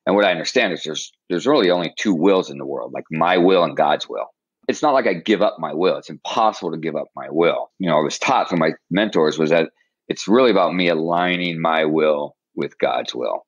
And what I understand is there's really only two wills in the world, like my will and God's will. It's not like I give up my will. It's impossible to give up my will. I was taught from my mentors was that it's really about me aligning my will with God's will.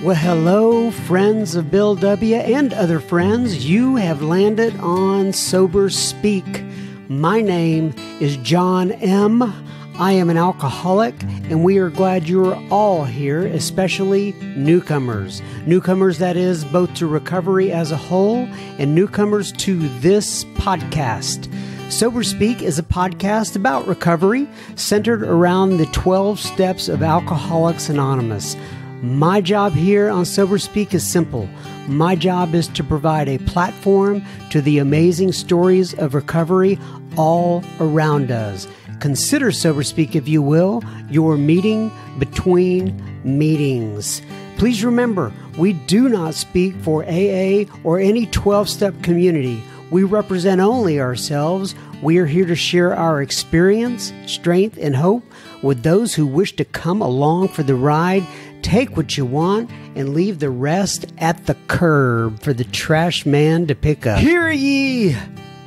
Well, hello, friends of Bill W. and other friends. You have landed on Sober Speak. My name is John M. I am an alcoholic, and we are glad you are all here, especially newcomers. Newcomers, that is, both to recovery as a whole and newcomers to this podcast. Sober Speak is a podcast about recovery centered around the 12 steps of Alcoholics Anonymous. My job here on Sober Speak is simple. My job is to provide a platform to the amazing stories of recovery all around us. Consider Sober Speak, if you will, your meeting between meetings. Please remember, we do not speak for AA or any 12-step community. We represent only ourselves. We are here to share our experience, strength, and hope with those who wish to come along for the ride. Take what you want and leave the rest at the curb for the trash man to pick up. Hear ye!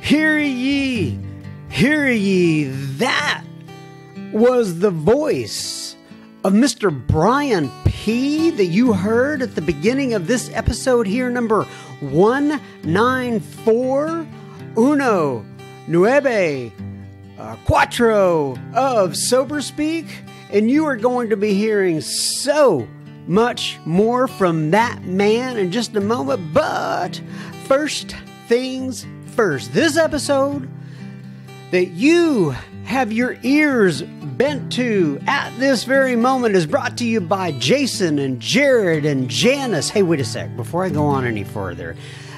Hear ye! Hear ye! That was the voice of Mr. Brian P. that you heard at the beginning of this episode here, number 194, uno, nueve, cuatro of Sober Speak. And you are going to be hearing so much more from that man in just a moment. But first things first, this episode that you have your ears bent to at this very moment is brought to you by Jason and Jared and Janice. Hey, wait a sec. Before I go on any further,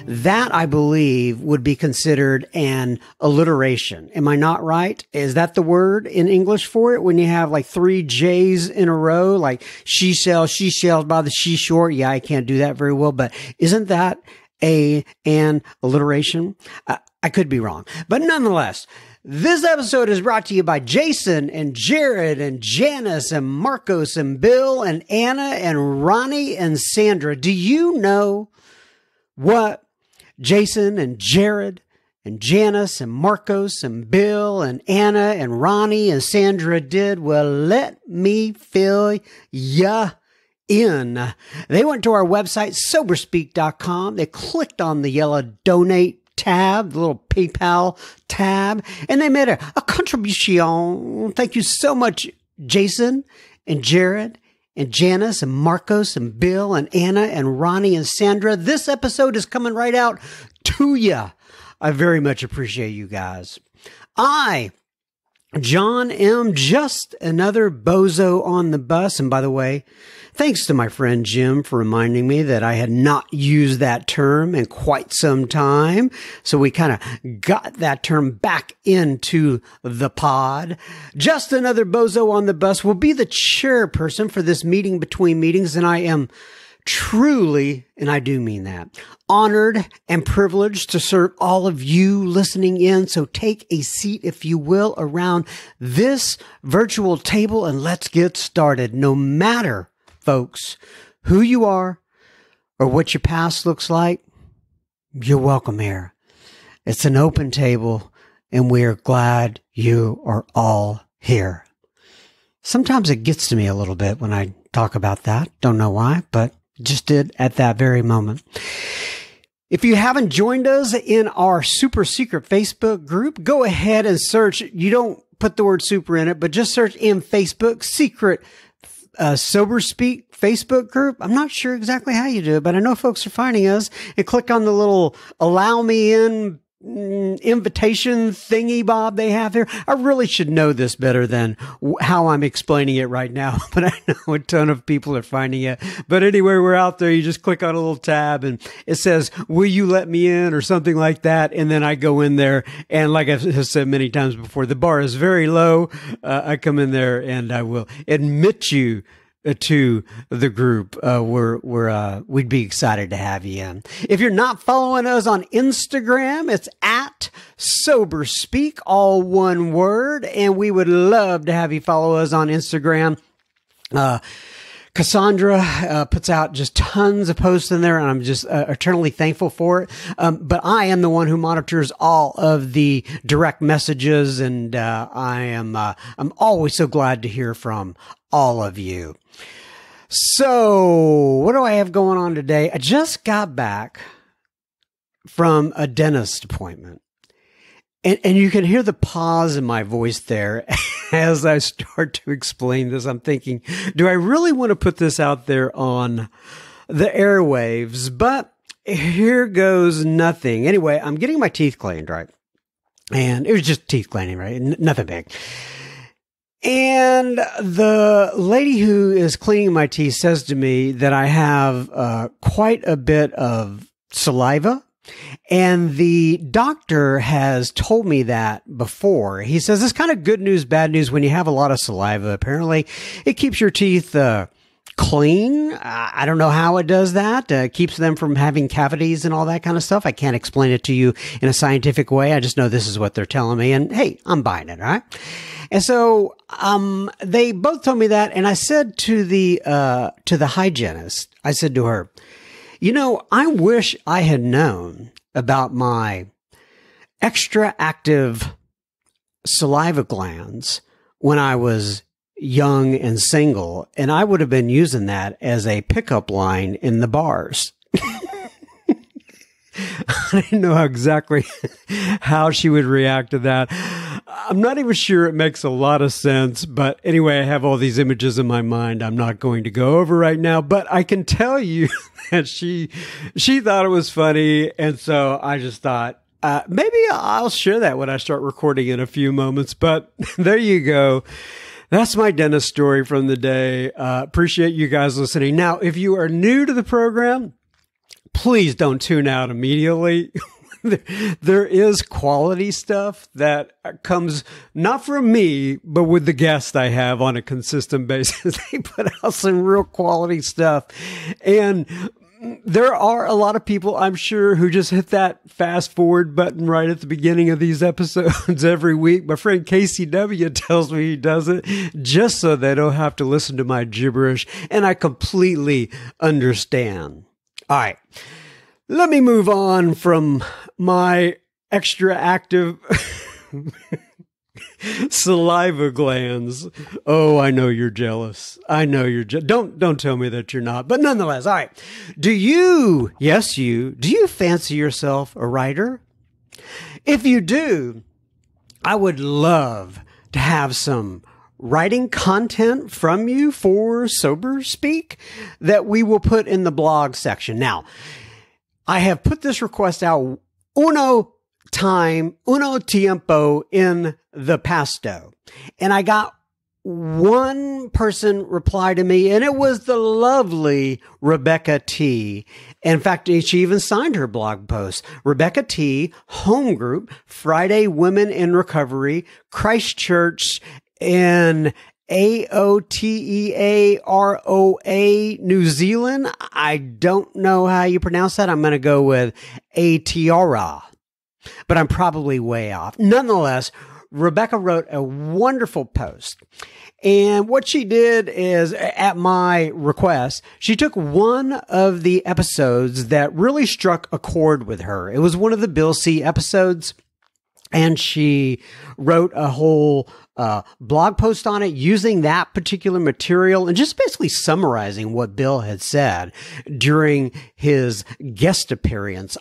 that, I believe, would be considered an alliteration. Am I not right? Is that the word in English for it? When you have like 3 J's in a row, like she sells by the seashore. Yeah, I can't do that very well, but isn't that an alliteration? I could be wrong, but nonetheless, this episode is brought to you by Jason and Jared and Janice and Marcos and Bill and Anna and Ronnie and Sandra. Do you know what Jason and Jared and Janice and Marcos and Bill and Anna and Ronnie and Sandra did? Well, let me fill ya in. They went to our website, soberspeak.com. They clicked on the yellow donate tab, the little PayPal tab, and they made a contribution. Thank you so much, Jason and Jared and Janice and Marcos and Bill and Anna and Ronnie and Sandra. This episode is coming right out to you. I very much appreciate you guys. I, John M., just another bozo on the bus. And by the way, thanks to my friend Jim for reminding me that I had not used that term in quite some time. So we kind of got that term back into the pod. Just another bozo on the bus will be the chairperson for this meeting between meetings. And I am truly, and I do mean that, honored and privileged to serve all of you listening in. So take a seat, if you will, around this virtual table and let's get started. No matter, folks, who you are or what your past looks like, you're welcome here. It's an open table and we're glad you are all here. Sometimes it gets to me a little bit when I talk about that. Don't know why, but just did at that very moment. If you haven't joined us in our super secret Facebook group, go ahead and search. You don't put the word super in it, but just search in Facebook, secret Sober Speak Facebook group. I'm not sure exactly how you do it, but I know folks are finding us, and click on the little allow me in invitation thingy bob they have here. I really should know this better than how I'm explaining it right now, but I know a ton of people are finding it. But anyway, we're out there. You just click on a little tab and it says, will you let me in, or something like that. And then I go in there, and like I've said many times before, the bar is very low. I come in there and I will admit you to the group. We'd be excited to have you in. If you're not following us on Instagram, it's at SoberSpeak, all one word. And we would love to have you follow us on Instagram. Cassandra puts out just tons of posts in there, and I'm just eternally thankful for it. But I am the one who monitors all of the direct messages, and I'm always so glad to hear from all of you. So, what do I have going on today? I just got back from a dentist appointment. And you can hear the pause in my voice there as I start to explain this. I'm thinking, do I really want to put this out there on the airwaves? But here goes nothing. Anyway, I'm getting my teeth cleaned, right? And it was just teeth cleaning, right? Nothing big. And the lady who is cleaning my teeth says to me that I have quite a bit of saliva. And the doctor has told me that before. He says it's kind of good news, bad news when you have a lot of saliva. Apparently, it keeps your teeth clean. I don't know how it does that. Keeps them from having cavities and all that kind of stuff. I can't explain it to you in a scientific way. I just know this is what they're telling me. And hey, I'm buying it, all right? And so they both told me that. And I said to the hygienist, I said to her, you know, I wish I had known about my extra active saliva glands when I was young and single, and I would have been using that as a pickup line in the bars. I didn't know exactly how she would react to that. I'm not even sure it makes a lot of sense, but anyway, I have all these images in my mind I'm not going to go over right now, but I can tell you that she thought it was funny, and so I just thought, maybe I'll share that when I start recording in a few moments, but there you go. That's my dentist story from the day. Appreciate you guys listening. Now, if you are new to the program, please don't tune out immediately. There is quality stuff that comes not from me, but with the guests I have on a consistent basis. They put out some real quality stuff. And there are a lot of people, I'm sure, who just hit that fast forward button right at the beginning of these episodes every week. My friend KCW tells me he does it just so they don't have to listen to my gibberish. And I completely understand. All right. Let me move on from my extra active saliva glands. Oh, I know you're jealous. I know you're don't tell me that you're not. But nonetheless, all right. Do you fancy yourself a writer? If you do, I would love to have some writing content from you for Sober Speak that we will put in the blog section. Now, I have put this request out uno tiempo in the pasto. And I got one person reply to me, and it was the lovely Rebecca T. In fact, she even signed her blog post. Rebecca T, home group, Friday Women in Recovery, Christchurch in Aotearoa, New Zealand. I don't know how you pronounce that. I'm going to go with Aotearoa, but I'm probably way off. Nonetheless, Rebecca wrote a wonderful post. And what she did is, at my request, she took one of the episodes that really struck a chord with her. It was one of the Bill C episodes. And she wrote a whole blog post on it using that particular material and just basically summarizing what Bill had said during his guest appearance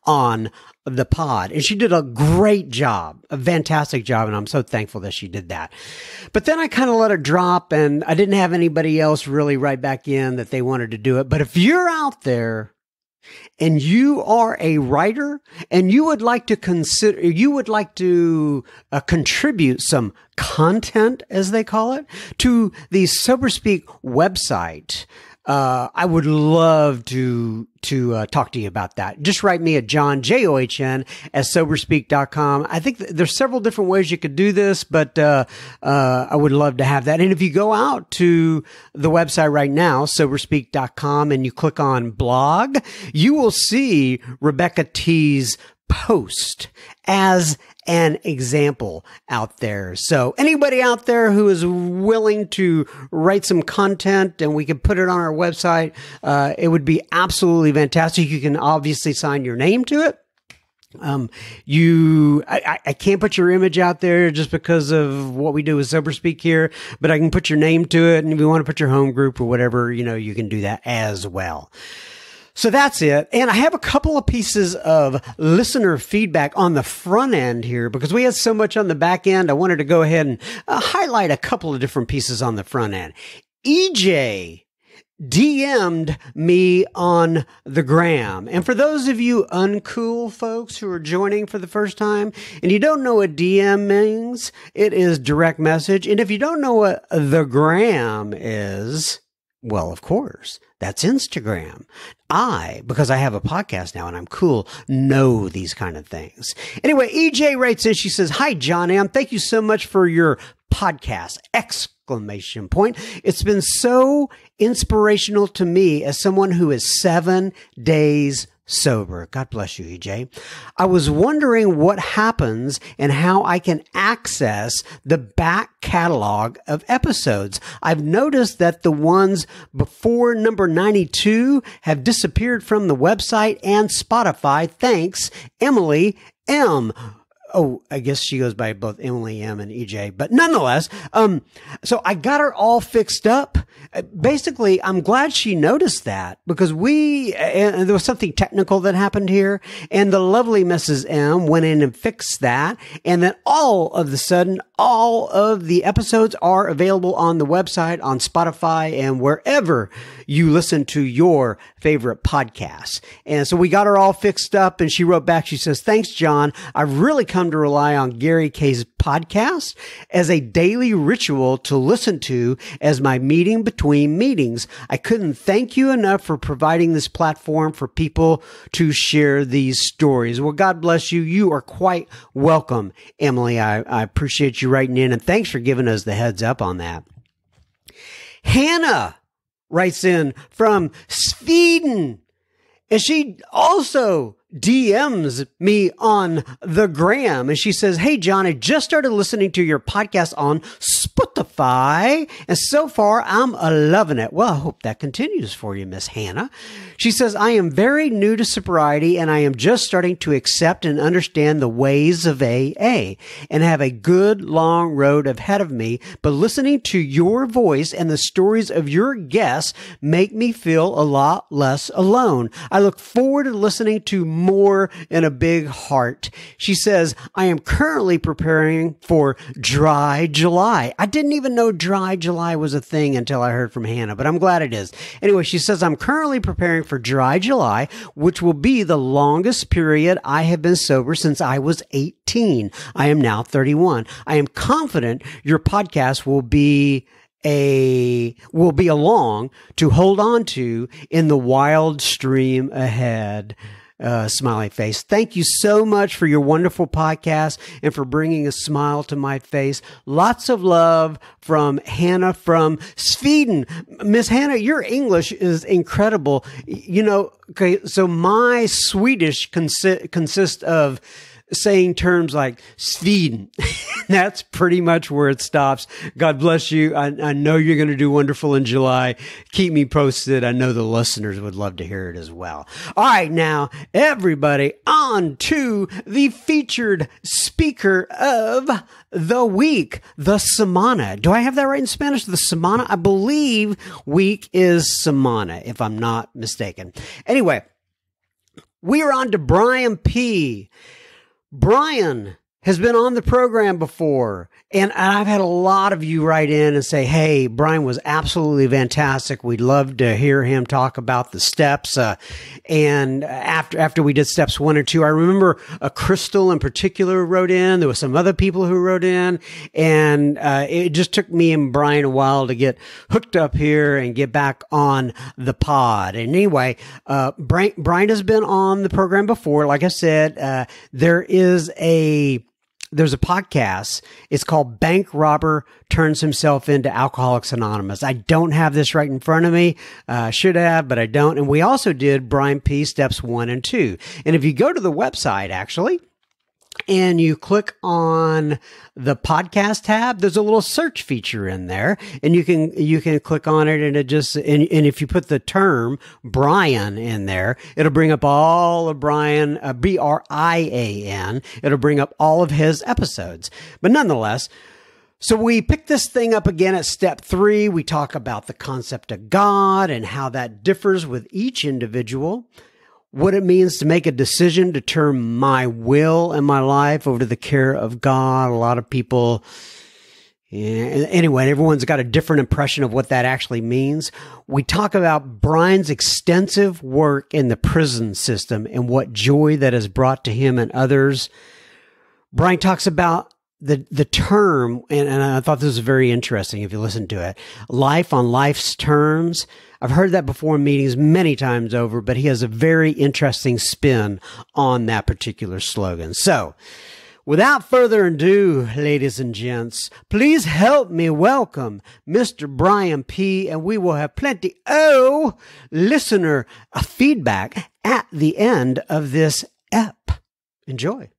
on the pod. And she did a great job, a fantastic job. And I'm so thankful that she did that. But then I kind of let it drop, and I didn't have anybody else really write back in that they wanted to do it. But if you're out there and you are a writer and you would like to contribute some content, as they call it, to the Sober Speak website, I would love to talk to you about that. Just write me at John, JOHN, at soberspeak.com. I think there's several different ways you could do this, but I would love to have that. And if you go out to the website right now, soberspeak.com, and you click on blog, you will see Rebecca T's post as an example out there. So anybody out there who is willing to write some content and we can put it on our website, it would be absolutely fantastic. You can obviously sign your name to it. I can't put your image out there just because of what we do with Sober Speak here, but I can put your name to it. And if you want to put your home group or whatever, you can do that as well. So that's it. And I have a couple of pieces of listener feedback on the front end here because we had so much on the back end. I wanted to go ahead and highlight a couple of different pieces on the front end. EJ DM'd me on the gram. And for those of you uncool folks who are joining for the first time and you don't know what DM means, it is direct message. And if you don't know what the gram is, well, of course, that's Instagram. Because I have a podcast now and I'm cool, know these kind of things. Anyway, EJ writes in, she says, "Hi, John M. Thank you so much for your podcast! ! It's been so inspirational to me as someone who is 7 days sober." God bless you, EJ. "I was wondering what happens and how I can access the back catalog of episodes. I've noticed that the ones before number 92 have disappeared from the website and Spotify. Thanks, Emily M." Oh, I guess she goes by both Emily M and EJ, but nonetheless, so I got her all fixed up. Basically, I'm glad she noticed that because and there was something technical that happened here and the lovely Mrs. M went in and fixed that. And then all of a sudden, all of the episodes are available on the website, on Spotify, and wherever you listen to your favorite podcasts. And so we got her all fixed up and she wrote back. She says, "Thanks, John. I've really come to rely on Gary K's podcast as a daily ritual to listen to as my meeting between meetings. I couldn't thank you enough for providing this platform for people to share these stories." Well, God bless you. You are quite welcome, Emily. I appreciate you writing in and thanks for giving us the heads up on that. Hannah writes in from Sweden and she also DMs me on the gram and she says, "Hey, John, I just started listening to your podcast on Spotify and so far I'm loving it." Well, I hope that continues for you, Miss Hannah. She says, "I am very new to sobriety and I am just starting to accept and understand the ways of AA and have a good long road ahead of me, but listening to your voice and the stories of your guests make me feel a lot less alone. I look forward to listening to more in a big heart." She says, "I am currently preparing for Dry July." I didn't even know Dry July was a thing until I heard from Hannah, but I'm glad it is. Anyway, she says, "I'm currently preparing for Dry July, which will be the longest period I have been sober since I was 18. I am now 31. I am confident your podcast will be along to hold on to in the wild stream ahead." Smiley face. Thank you so much for your wonderful podcast and for bringing a smile to my face. Lots of love from Hannah from Sweden. Miss Hannah, your English is incredible. Okay, so my Swedish consists of saying terms like Sweden. That's pretty much where it stops. God bless you. I know you're going to do wonderful in July. Keep me posted. I know the listeners would love to hear it as well. All right, now, everybody, on to the featured speaker of the week, the semana. Do I have that right in Spanish? The semana? I believe week is semana, if I'm not mistaken. Anyway, we are on to Brian P. Brian has been on the program before, and I've had a lot of you write in and say, "Hey, Brian was absolutely fantastic. We'd love to hear him talk about the steps." And after we did steps 1 or 2, I remember Crystal in particular wrote in. There were some other people who wrote in, and it just took me and Brian a while to get hooked up here and get back on the pod. And anyway, Brian has been on the program before. Like I said, there's a podcast. It's called Bank Robber Turns Himself into Alcoholics Anonymous. I don't have this right in front of me. Should have, but I don't. And we also did Brian P. Steps 1 and 2. And if you go to the website, actually, and you click on the podcast tab, there's a little search feature in there, and you can click on it, and it just and if you put the term Brian in there, it'll bring up all of Brian, Brian. It'll bring up all of his episodes. But nonetheless, so we pick this thing up again at step 3. We talk about the concept of God and how that differs with each individual, what it means to make a decision to turn my will and my life over to the care of God. A lot of people, anyway, everyone's got a different impression of what that actually means. We talk about Brian's extensive work in the prison system and what joy that has brought to him and others. Brian talks about the term, and I thought this was very interesting if you listen to it, life on life's terms. I've heard that before in meetings many times over, but he has a very interesting spin on that particular slogan. So, without further ado, ladies and gents, please help me welcome Mr. Brian P., and we will have plenty of listener feedback at the end of this ep. Enjoy.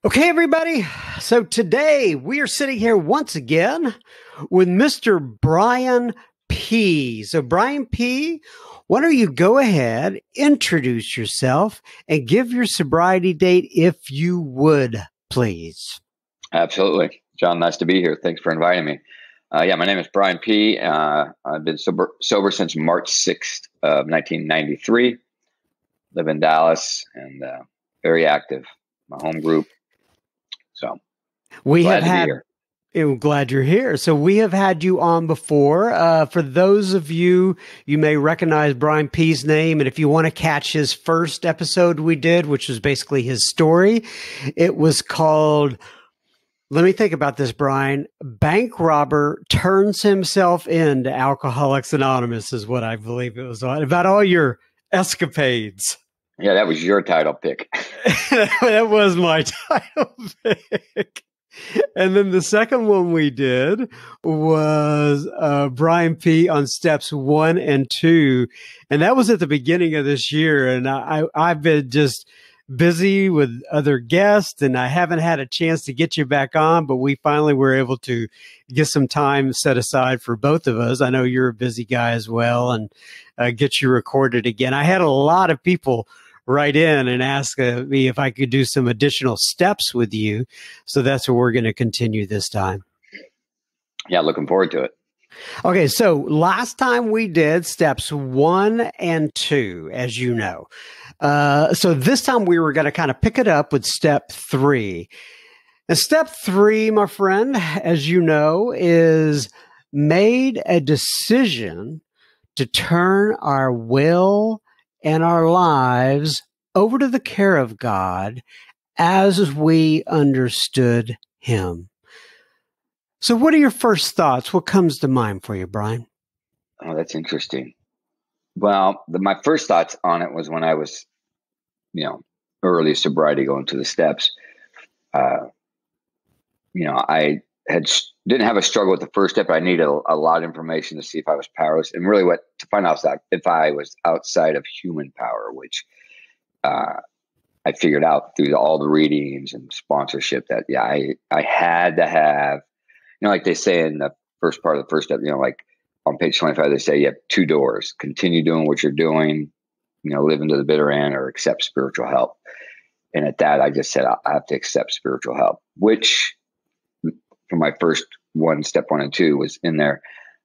Okay, everybody. So today we are sitting here once again with Mr. Brian P. So Brian P., why don't you go ahead, introduce yourself, and give your sobriety date if you would, please. Absolutely. John, nice to be here. Thanks for inviting me. My name is Brian P. I've been sober since March 6th of 1993. Live in Dallas and very active. My home group. So we have had. I'm glad you're here. So we have had you on before. For those of you, you may recognize Brian P.'s name. And if you want to catch his first episode we did, which was basically his story, it was called, let me think about this, Brian. Bank robber turns himself into Alcoholics Anonymous is what I believe it was on, about all your escapades. Yeah, that was your title pick. That was my title pick. And then the second one we did was Brian P. on steps 1 and 2. And that was at the beginning of this year. And I've been just busy with other guests, and I haven't had a chance to get you back on, but we finally were able to get some time set aside for both of us. I know you're a busy guy as well, and get you recorded again. I had a lot of people write in and ask me if I could do some additional steps with you. So that's what we're going to continue this time. Yeah, looking forward to it. Okay, so last time we did steps 1 and 2, as you know. So this time we were going to kind of pick it up with step 3. And step 3, my friend, as you know, is made a decision to turn our will and our lives over to the care of God as we understood him. So what are your first thoughts? What comes to mind for you, Brian? Oh, that's interesting. Well, my first thoughts on it was when I was, early sobriety going through the steps. I didn't have a struggle with the first step. I needed a lot of information to see if I was powerless, and really to find out if I was outside of human power, which I figured out through all the readings and sponsorship that, I had to have, like they say in the first part of the first step, like on page 25, they say you have 2 doors: continue doing what you're doing, live into the bitter end, or accept spiritual help. And at that, I just said, I have to accept spiritual help, which for my first one, step 1 and 2 was in there.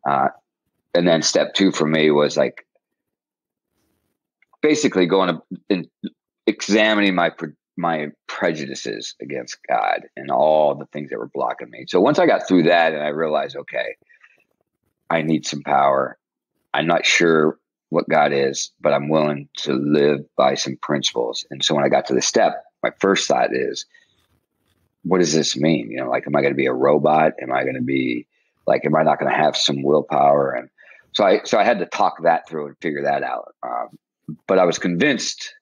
And then step 2 for me was like basically going and examining my prejudices against God and all the things that were blocking me. So once I got through that and I realized, okay, I need some power. I'm not sure what God is, but I'm willing to live by some principles. And so when I got to the step, my first thought is, what does this mean? Am I going to be a robot? Am I going to be am I not going to have some willpower? And so I had to talk that through and figure that out. But I was convinced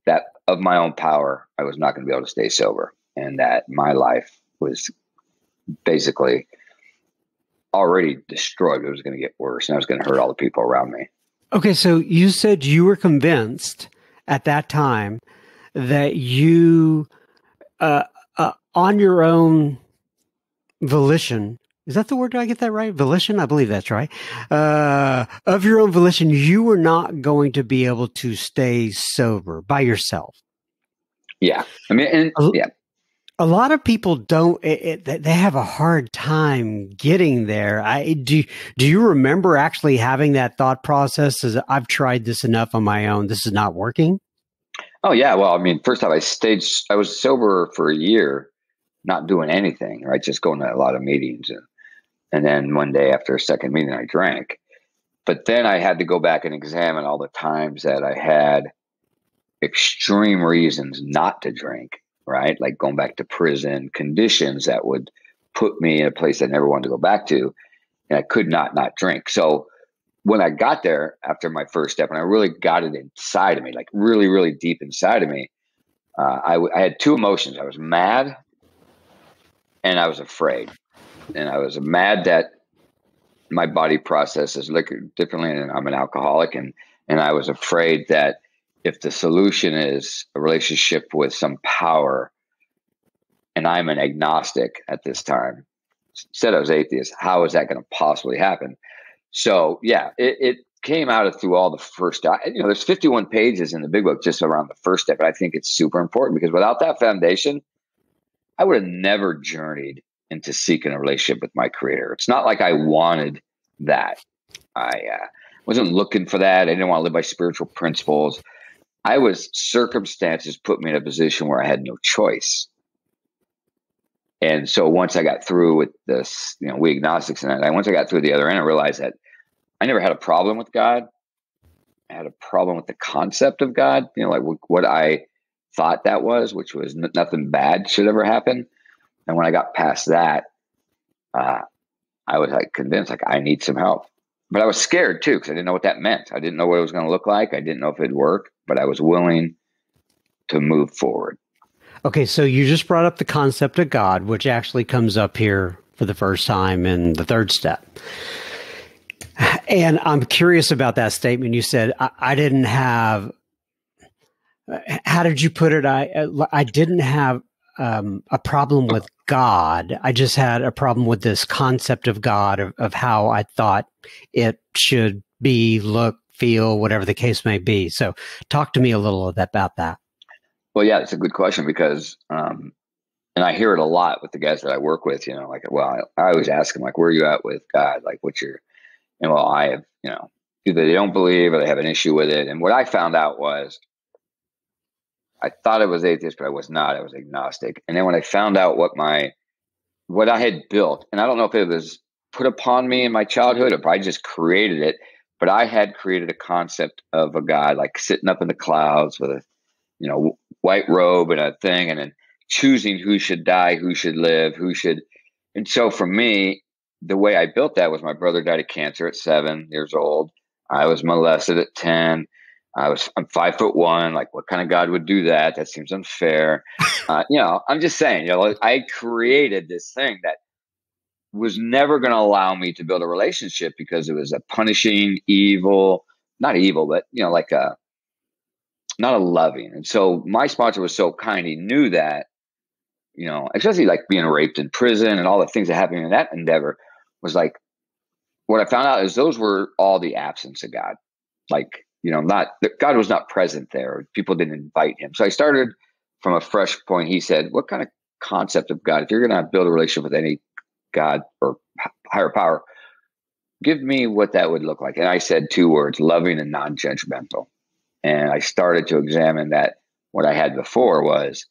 that of my own power, I was not going to be able to stay sober, and that my life was basically already destroyed. It was going to get worse, and I was going to hurt all the people around me. Okay, so you said you were convinced at that time that you on your own volition. Is that the word? Did I get that right? Volition? I believe that's right. Of your own volition, you were not going to be able to stay sober by yourself. Yeah. I mean, and yeah. A lot of people don't. They have a hard time getting there. Do you remember actually having that thought process? As I've tried this enough on my own. This is not working. Oh yeah. Well, I mean, first off, I was sober for a year, not doing anything, right? Just going to a lot of meetings, and then one day after a second meeting, I drank. But then I had to go back and examine all the times that I had extreme reasons not to drink. Right? Like going back to prison, conditions that would put me in a place I never wanted to go back to. And I could not drink. So when I got there after my first step, and I really got it inside of me, like really, really deep inside of me, I had two emotions. I was mad and I was afraid. And I was mad that my body processes liquor differently and I'm an alcoholic. And I was afraid that if the solution is a relationship with some power, and I'm an agnostic at this time, said I was atheist, how is that going to possibly happen? So yeah, it came out of through all the first, there's 51 pages in the big book just around the first step. But I think it's super important because without that foundation, I would have never journeyed into seeking a relationship with my creator. It's not like I wanted that. I wasn't looking for that. I didn't want to live by spiritual principles. Circumstances put me in a position where I had no choice. And so once I got through with this, we agnostics and once I got through the other end, I realized that I never had a problem with God. I had a problem with the concept of God, like what I thought that was, which was nothing bad should ever happen. And when I got past that, I was convinced I need some help. But I was scared too, because I didn't know what that meant. I didn't know what it was going to look like. I didn't know if it'd work, but I was willing to move forward. Okay, so you just brought up the concept of God, which actually comes up here for the first time in the third step. And I'm curious about that statement. You said, I didn't have, how did you put it? I didn't have a problem with God. I just had a problem with this concept of God, of how I thought it should be, look, feel, whatever the case may be. So talk to me a little about that. Well, yeah, it's a good question because, and I hear it a lot with the guys that I work with, I always ask them, where are you at with God? What's your, I have, either they don't believe or they have an issue with it. And what I found out was I thought I was atheist, but I was not. I was agnostic. And then when I found out what I had built, and I don't know if it was put upon me in my childhood or if I just created it, but I had created a concept of a God, sitting up in the clouds with a, white robe and a thing, and then choosing who should die, who should live, and so for me, the way I built that was my brother died of cancer at 7 years old. I was molested at 10. I'm 5'1". What kind of God would do that? That seems unfair. I'm just saying, I created this thing that was never going to allow me to build a relationship because it was a punishing, not evil, but, not a loving. And so my sponsor was so kind. He knew that, especially being raped in prison and all the things that happened in that endeavor was what I found out is those were all the absence of God. God was not present there. People didn't invite him. So I started from a fresh point. He said, what kind of concept of God, if you're going to build a relationship with any God or higher power, give me what that would look like. And I said 2 words, loving and non-judgmental. And I started to examine that what I had before was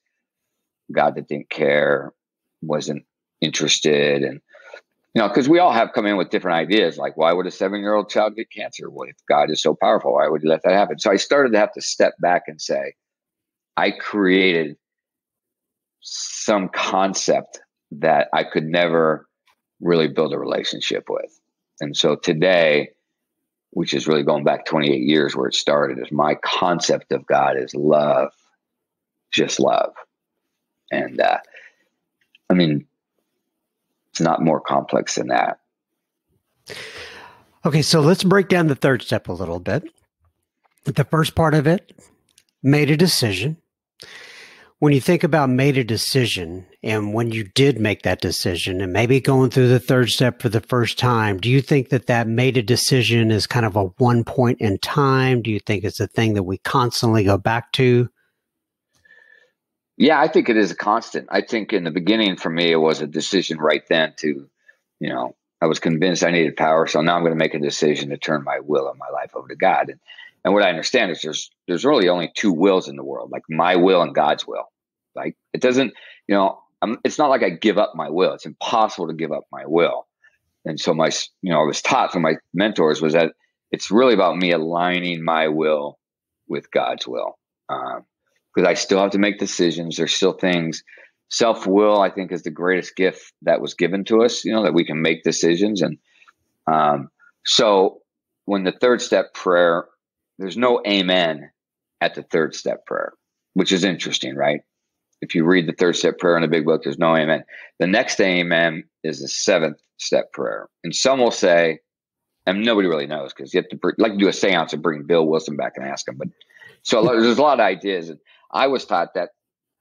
God that didn't care, wasn't interested. And, because we all have come in with different ideas, why would a 7-year-old child get cancer? Well, if God is so powerful, why would he let that happen? So I started to have to step back and say, I created some concept that I could never really build a relationship with. And so today, which is really going back 28 years where it started, is my concept of God is love, just love. And it's not more complex than that. Okay, so let's break down the third step a little bit. The first part of it, made a decision. When you think about made a decision and when you did make that decision and maybe going through the third step for the first time, do you think that that made a decision is kind of a one point in time? Do you think it's a thing that we constantly go back to? Yeah, I think it is a constant. I think in the beginning for me, it was a decision right then to, I was convinced I needed power. So now I'm going to make a decision to turn my will and my life over to God. And what I understand is there's really only two wills in the world, like my will and God's will. Like it doesn't, it's not like I give up my will. It's impossible to give up my will. And so I was taught from my mentors was that it's really about me aligning my will with God's will. Because I still have to make decisions. There's still things. Self-will, I think, is the greatest gift that was given to us, that we can make decisions. And so when the third step prayer, there's no amen at the third step prayer, which is interesting, right? If you read the third step prayer in the big book, there's no amen. The next amen is the seventh step prayer. And some will say, and nobody really knows because you have to do a seance and bring Bill Wilson back and ask him. But so there's a lot of ideas. And I was taught that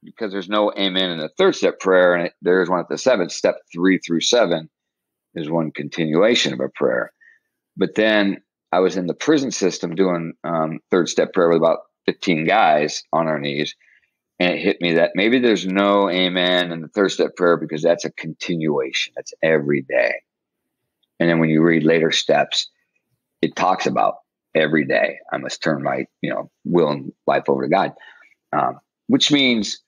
because there's no amen in the third step prayer, and there's one at the seventh, step 3 through 7 is one continuation of a prayer. But then I was in the prison system doing third step prayer with about 15 guys on our knees. And it hit me that maybe there's no amen in the third step prayer because that's a continuation. That's every day. And then when you read later steps, it talks about every day I must turn my, will and life over to God. Which means,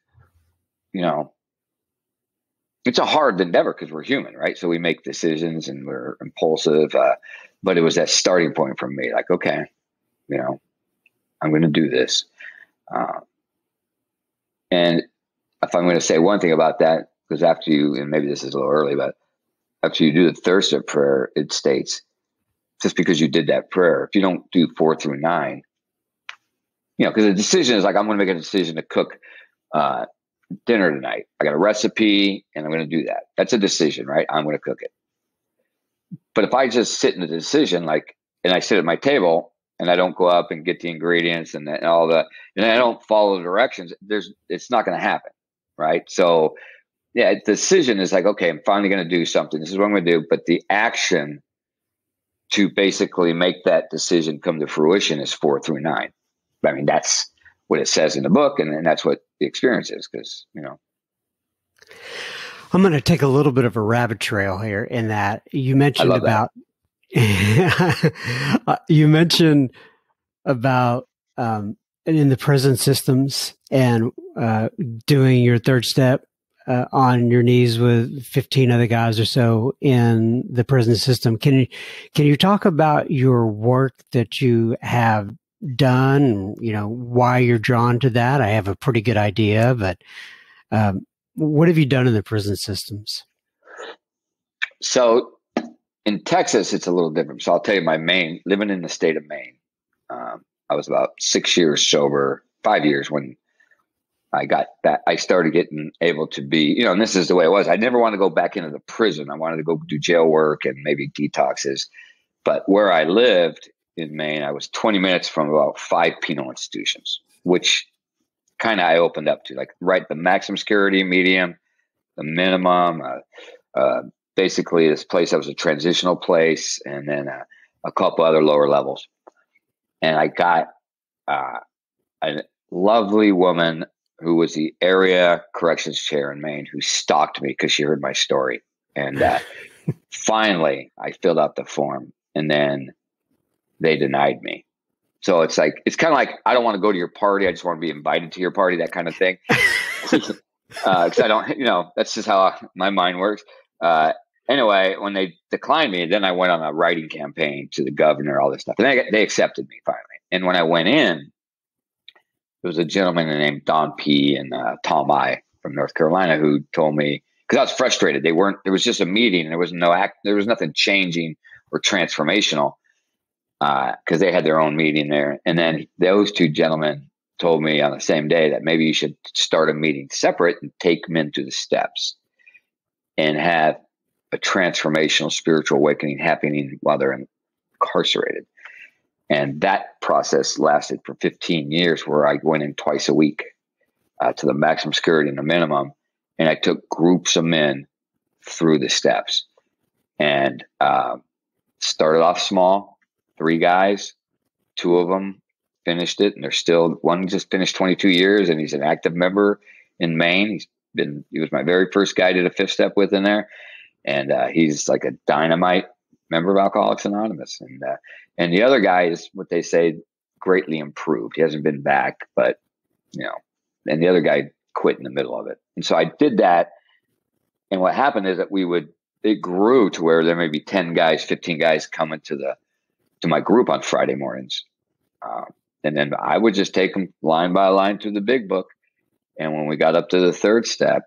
it's a hard endeavor because we're human, right? So we make decisions and we're impulsive. But it was that starting point for me, like, okay, I'm going to do this. And if I'm going to say one thing about that, because after you, and maybe this is a little early, but after you do the third step prayer, it states, just because you did that prayer, if you don't do 4 through 9, because the decision is like, I'm going to make a decision to cook dinner tonight. I got a recipe and I'm going to do that. That's a decision, right? I'm going to cook it. But if I just sit in the decision, and I sit at my table and I don't go up and get the ingredients and all and I don't follow the directions, it's not going to happen, right? So yeah, the decision is like, okay, I'm finally going to do something. This is what I'm going to do. But the action to basically make that decision come to fruition is 4 through 9. I mean, that's what it says in the book, and that's what the experience is, because, I'm going to take a little bit of a rabbit trail here in that you mentioned about, you mentioned about, in the prison systems and, doing your third step, on your knees with 15 other guys or so in the prison system. Can you talk about your work that you have done, why you're drawn to that? I have a pretty good idea, but what have you done in the prison systems? So in Texas, it's a little different. So I'll tell you living in the state of Maine, I was about 6 years sober, 5 years when I got that. I started getting able to be, and this is the way it was. I never wanted to go back into the prison. I wanted to go do jail work and maybe detoxes. But where I lived in Maine, I was 20 minutes from about 5 penal institutions, which kind of I opened up to, like, right, the maximum security, medium, the minimum. Basically, this place that was a transitional place, and then a couple other lower levels. And I got a lovely woman who was the area corrections chair in Maine who stalked me because she heard my story. And finally, I filled out the form, and then they denied me. So it's kind of like, I don't want to go to your party. I just want to be invited to your party, that kind of thing. Because I don't, that's just how my mind works. Anyway, when they declined me, then I went on a writing campaign to the governor, all this stuff. And they accepted me finally. And when I went in, there was a gentleman named Don P. and Tom I. from North Carolina who told me, because I was frustrated. There was just a meeting and there was there was nothing changing or transformational, because they had their own meeting there. And then those two gentlemen told me on the same day that maybe you should start a meeting separate and take men through the steps and have a transformational spiritual awakening happening while they're incarcerated. And that process lasted for 15 years, where I went in twice a week. to the maximum security and the minimum. And I took groups of men through the steps and started off small, 3 guys, 2 of them finished it. And they're still, one just finished 22 years and he's an active member in Maine. He was my very first guy I did a 5th step with in there. And he's like a dynamite member of Alcoholics Anonymous. And the other guy is what they say greatly improved. He hasn't been back, but and the other guy quit in the middle of it. And so I did that. And what happened is that it grew to where there may be 10 guys, 15 guys coming to my group on Friday mornings. And then I would just take them line by line through the big book. And when we got up to the 3rd step,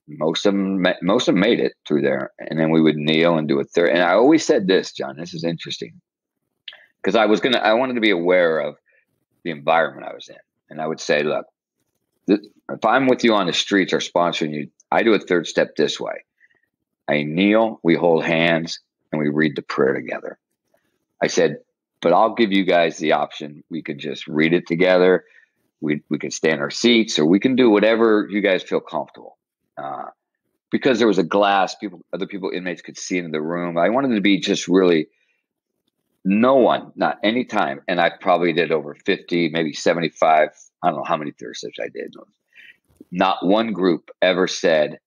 most of them made it through there. And then we would kneel and do a 3rd. And I always said this, John, this is interesting, because I wanted to be aware of the environment I was in. And I would say, look, if I'm with you on the streets or sponsoring you, I do a 3rd step this way. I kneel, we hold hands, and we read the prayer together. I said, but I'll give you guys the option. We could just read it together. We could stay in our seats, or we can do whatever you guys feel comfortable. Because there was a glass, inmates could see into the room. I wanted to be just really no one, not any time. And I probably did over 50, maybe 75. I don't know how many 3rd steps I did. Not one group ever said,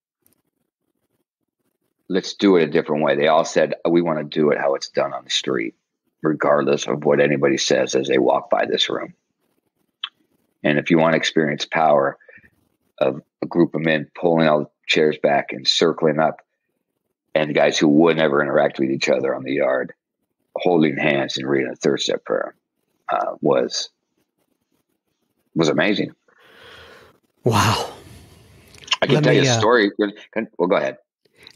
let's do it a different way. They all said, we want to do it how it's done on the street, regardless of what anybody says as they walk by this room. And if you want to experience power of a group of men pulling all the chairs back and circling up, and guys who would never interact with each other on the yard, holding hands and reading a 3rd step prayer, was amazing. Wow. I can tell you a story. Well, go ahead.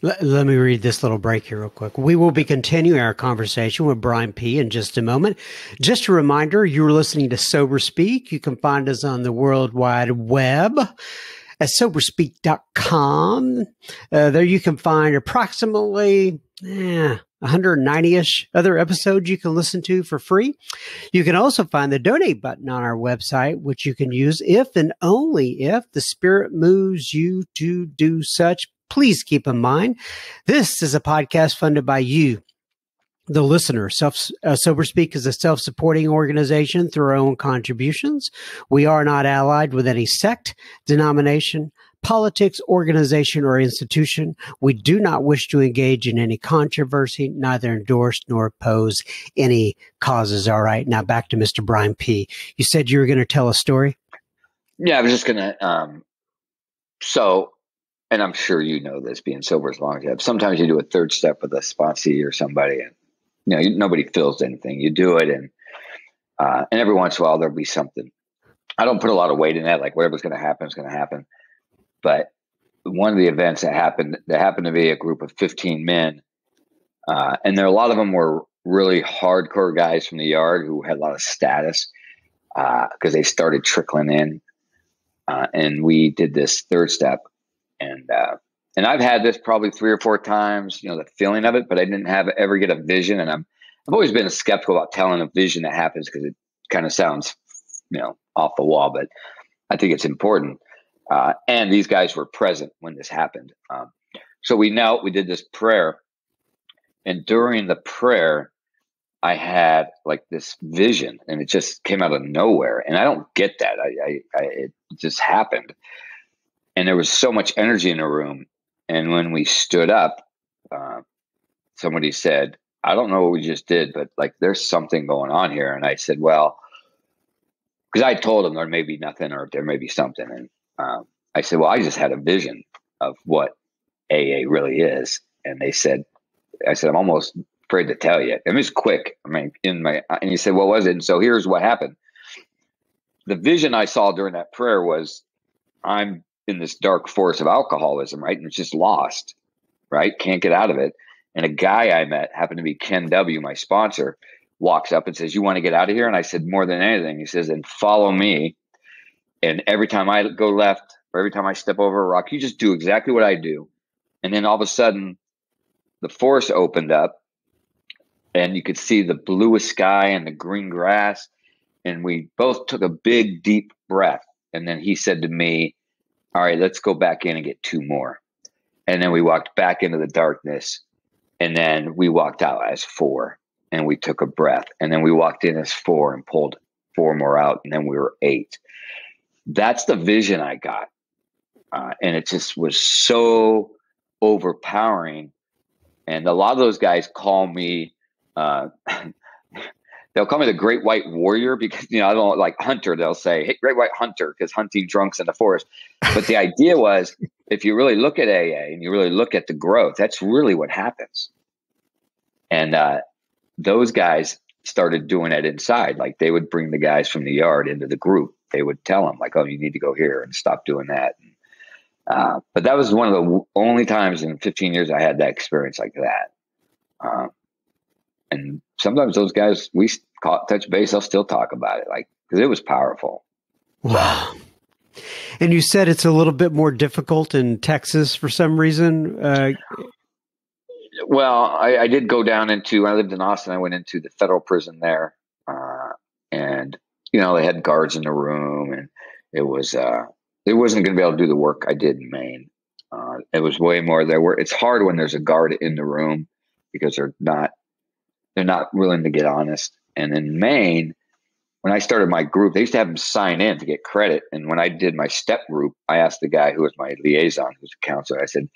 Let me read this little break here real quick. We will be continuing our conversation with Brian P. in just a moment. Just a reminder, you're listening to Sober Speak. You can find us on the World Wide Web at soberspeak.com. There you can find approximately 190-ish other episodes you can listen to for free. You can also find the donate button on our website, which you can use if and only if the Spirit moves you to do such. Please keep in mind, this is a podcast funded by you, the listener. Sober Speak is a self-supporting organization through our own contributions. We are not allied with any sect, denomination, politics, organization, or institution. We do not wish to engage in any controversy, neither endorse nor oppose any causes. All right. Now back to Mr. Brian P. You said you were going to tell a story? Yeah, I was just going to, and I'm sure you know this, being sober as long as you have. Sometimes you do a 3rd step with a sponsee or somebody, and nobody feels anything. You do it, and every once in a while there'll be something. I don't put a lot of weight in that. Like whatever's going to happen is going to happen. But one of the events that happened to be a group of 15 men, and a lot of them were really hardcore guys from the yard who had a lot of status because they started trickling in, and we did this 3rd step. And I've had this probably 3 or 4 times, the feeling of it, but I didn't ever get a vision. And I've always been skeptical about telling a vision that happens because it kind of sounds, off the wall, but I think it's important. And these guys were present when this happened. So we did this prayer, and during the prayer, I had like this vision, and it just came out of nowhere. And I don't get that. It just happened. And there was so much energy in the room. And when we stood up, somebody said, I don't know what we just did, but like, there's something going on here. And I said, well, because I told them there may be nothing or there may be something. And I said, well, I just had a vision of what AA really is. And I said, I'm almost afraid to tell you. It was quick. And he said, what was it? And so here's what happened. The vision I saw during that prayer was, I'm in this dark forest of alcoholism, right? And it's just lost, right? Can't get out of it. And a guy I met, happened to be Ken W., my sponsor, walks up and says, you want to get out of here? And I said, more than anything, he says, and follow me. And every time I go left, or every time I step over a rock, you just do exactly what I do. And then all of a sudden, the forest opened up, and you could see the bluest sky and the green grass. And we both took a big, deep breath. And then he said to me, all right, let's go back in and get 2 more. And then we walked back into the darkness. And then we walked out as 4 and we took a breath. And then we walked in as 4 and pulled 4 more out. And then we were 8. That's the vision I got. And it just was so overpowering. And a lot of those guys call me, they'll call me the Great White Warrior because, I don't like hunter. They'll say, hey, Great White Hunter, because hunting drunks in the forest. But the idea was, if you really look at AA and you really look at the growth, that's really what happens. And those guys started doing it inside. Like they would bring the guys from the yard into the group. They would tell them like, oh, you need to go here and stop doing that. But that was one of the only times in 15 years I had that experience like that. And sometimes those guys, we touch base, they'll still talk about it, like, because it was powerful. Wow. And you said it's a little bit more difficult in Texas for some reason. Well, I did go down into, I lived in Austin. I went into the federal prison there. And, they had guards in the room, and it wasn't going to be able to do the work I did in Maine. It was way more it's hard when there's a guard in the room because they're not willing to get honest. And in Maine, when I started my group, they used to have them sign in to get credit. And when I did my step group, I asked the guy who was my liaison, who's a counselor, I said,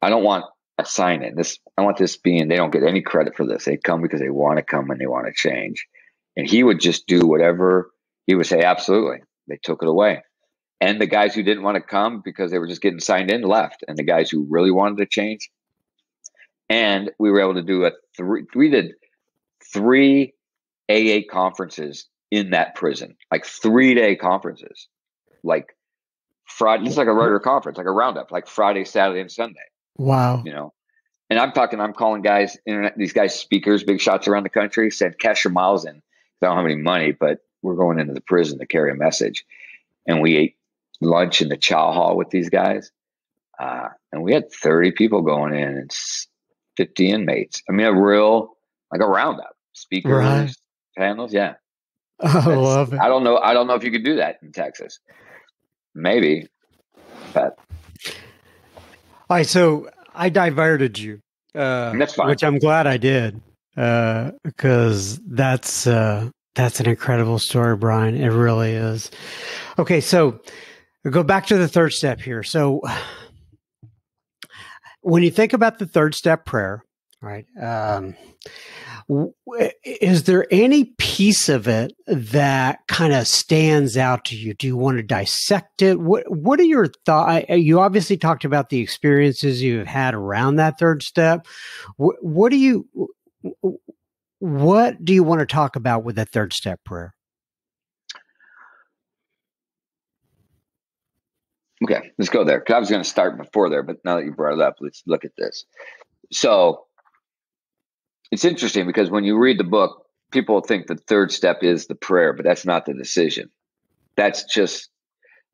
I don't want a sign in. I want this being, they don't get any credit for this. They come because they want to come and they want to change. And he would just do whatever he would say. Absolutely. They took it away. And the guys who didn't want to come because they were just getting signed in left. And the guys who really wanted to change. And we were able to do we did 3 AA conferences in that prison, like 3-day conferences, like Friday. It's like a regular conference, like a roundup, like Friday, Saturday, and Sunday. Wow. And I'm calling guys, these guys, speakers, big shots around the country, said, cash your miles in. I don't have any money, but we're going into the prison to carry a message. And we ate lunch in the chow hall with these guys. And we had 30 people going in and 50 inmates. I mean, like a roundup, speakers, right. Panels. Yeah. I love it. I don't know if you could do that in Texas. Maybe, but. All right. So I diverted you, that's fine. which I'm glad I did, because that's an incredible story, Brian. It really is. Okay. So we'll go back to the 3rd step here. So when you think about the 3rd step prayer, right? Is there any piece of it that kind of stands out to you? Do you want to dissect it? What are your thoughts? You obviously talked about the experiences you've had around that 3rd step. What do you want to talk about with that 3rd step prayer? Okay, let's go there. 'Cause I was going to start before there, but now that you brought it up, let's look at this. So it's interesting because when you read the book, people think the 3rd step is the prayer, but that's not the decision. That's just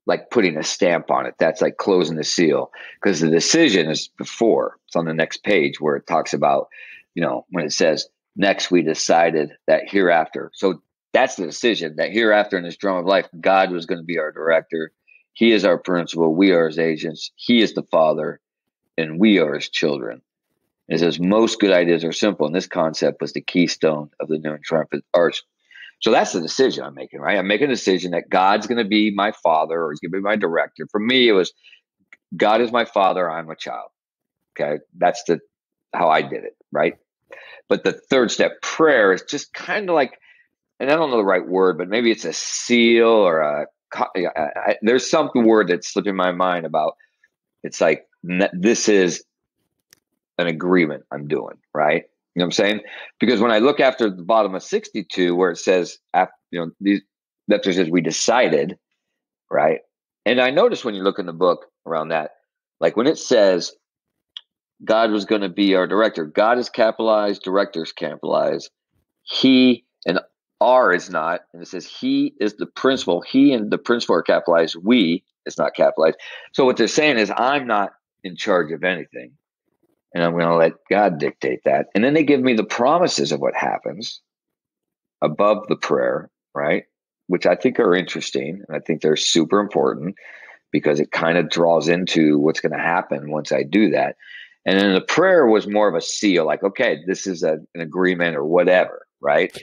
like putting a stamp on it. That's like closing the seal, because the decision is before. It's on the next page where it talks about, when it says, next we decided that hereafter. So that's the decision, that hereafter in this drum of life, God was going to be our director. He is our principal. We are his agents. He is the Father, and we are his children. It says most good ideas are simple, and this concept was the keystone of the new and triumphant arch. So that's the decision I'm making, right? I'm making a decision that God's going to be my father, or he's going to be my director. For me, it was God is my father, I'm a child. Okay, that's how I did it, right? But the 3rd step prayer is just kind of like, and I don't know the right word, but maybe it's a seal or there's some word that's slipping my mind about. It's like, this is an agreement I'm doing, right? You know what I'm saying? Because when I look after the bottom of 62, where it says, that says we decided, right? And I noticed when you look in the book around that, like when it says God was going to be our director, God is capitalized, director is capitalized. He and R is not, and it says he is the principal. He and the principal are capitalized. We is not capitalized. So what they're saying is I'm not in charge of anything. And I'm going to let God dictate that. And then they give me the promises of what happens above the prayer, right? which I think are interesting. And I think they're super important because it kind of draws into what's going to happen once I do that. And then the prayer was more of a seal, like, okay, this is an agreement or whatever, right?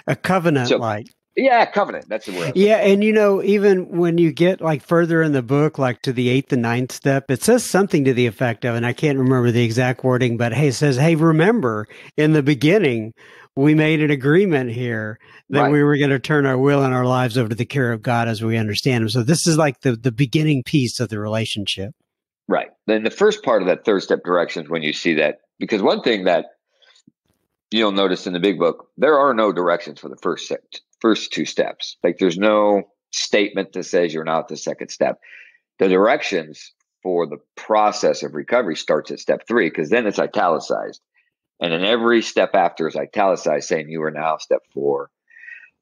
A covenant, So, like. yeah, covenant. That's the word. Yeah, and even when you get like further in the book, like to the 8th and 9th step, it says something to the effect of, and I can't remember the exact wording, but hey, it says, hey, remember in the beginning, we made an agreement here that Right. we were going to turn our will and our lives over to the care of God as we understand him. So this is like the beginning piece of the relationship. Right. Then the first part of that third step directions when you see that, because one thing that you'll notice in the big book, there are no directions for the first two steps. Like there's no statement that says you're now at the second step. The directions for the process of recovery starts at step 3, because then it's italicized. And then every step after is italicized, saying you are now step 4.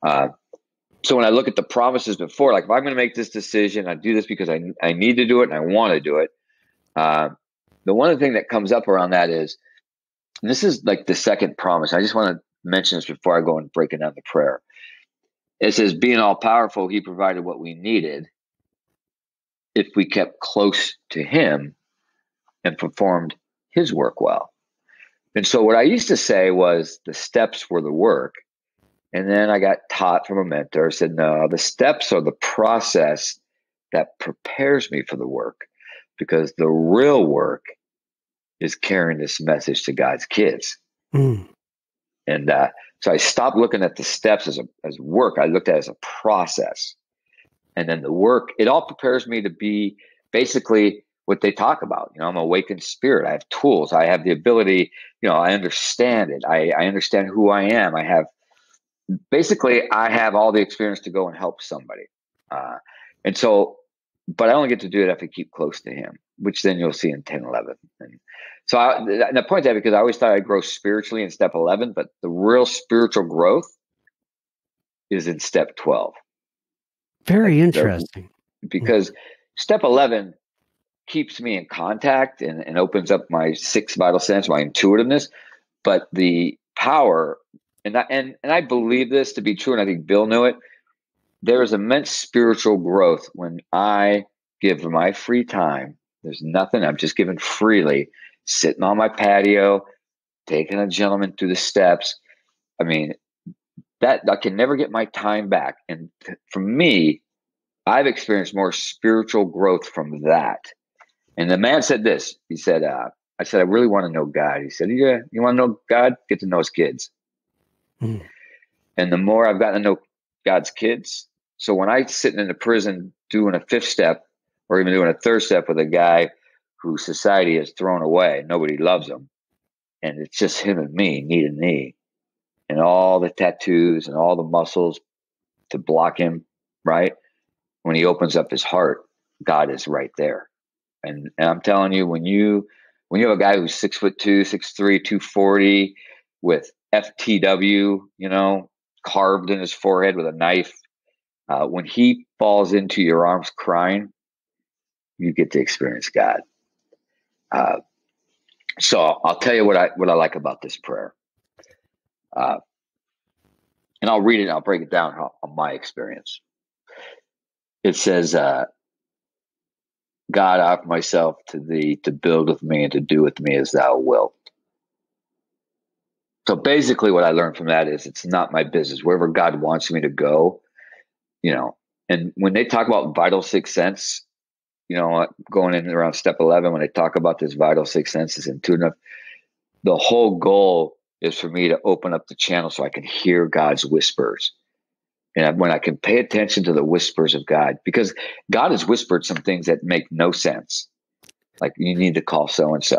So when I look at the promises before, like if I'm going to make this decision, I do this because I need to do it and I want to do it. The one thing that comes up around that is, and this is like the second promise. I just want to mention this before I go and breaking down the prayer. It says, being all powerful, he provided what we needed if we kept close to him and performed his work well. And so what I used to say was the steps were the work. And then I got taught from a mentor, said, no, the steps are the process that prepares me for the work, because the real work is carrying this message to God's kids. Mm. And so I stopped looking at the steps as work. I looked at it as a process. And then the work, it all prepares me to be basically what they talk about. I'm an awakened spirit. I have tools. I have the ability, I understand it. I understand who I am. I have all the experience to go and help somebody. And so, but I only get to do it if I keep close to him, which then you'll see in 10, 11. And so and I point that because I always thought I'd grow spiritually in step 11, but the real spiritual growth is in step 12. Very interesting. Because step 11 keeps me in contact and opens up my 6th vital sense, my intuitiveness, but the power, and I believe this to be true, and I think Bill knew it, there is immense spiritual growth when I give my free time. There's nothing, I'm just giving freely, sitting on my patio, taking a gentleman through the steps. I mean, that I can never get my time back. And for me, I've experienced more spiritual growth from that. And the man said this, he said, I said, I really want to know God. He said, yeah, you want to know God? Get to know his kids. Mm. And the more I've gotten to know God's kids, so when I'm sitting in a prison doing a 5th step or even doing a 3rd step with a guy who society has thrown away, nobody loves him, and it's just him and me, knee to knee, and all the tattoos and all the muscles to block him, right? When he opens up his heart, God is right there. And I'm telling you, when you have a guy who's 6'2", 6'3", 240 with FTW, carved in his forehead with a knife, when he falls into your arms crying, you get to experience God. So I'll tell you what I like about this prayer. And I'll read it and I'll break it down on my experience. It says, God, I offer myself to thee to build with me and to do with me as thou wilt. So basically what I learned from that is it's not my business. Wherever God wants me to go, and when they talk about vital 6th sense, going in around step 11, when they talk about this vital 6th sense is intuitive, the whole goal is for me to open up the channel so I can hear God's whispers. And when I can pay attention to the whispers of God, because God has whispered some things that make no sense. Like, you need to call so-and-so.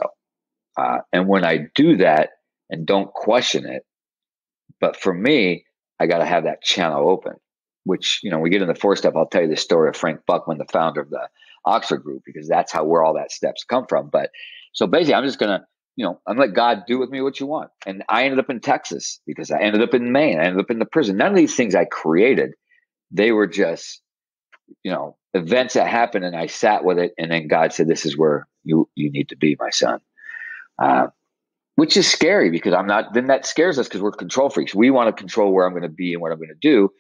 And when I do that and don't question it, but for me, I got to have that channel open, which, we get in the 4th step. I'll tell you the story of Frank Buckman, the founder of the Oxford group, because that's where all that steps come from. But so basically I'm just going to, I'm let God do with me what you want. And I ended up in Texas because I ended up in Maine. I ended up in the prison. None of these things I created. They were just, events that happened, and I sat with it. And then God said, this is where you need to be, my son. Which is scary because then that scares us because we're control freaks. We want to control where I'm going to be and what I'm going to do.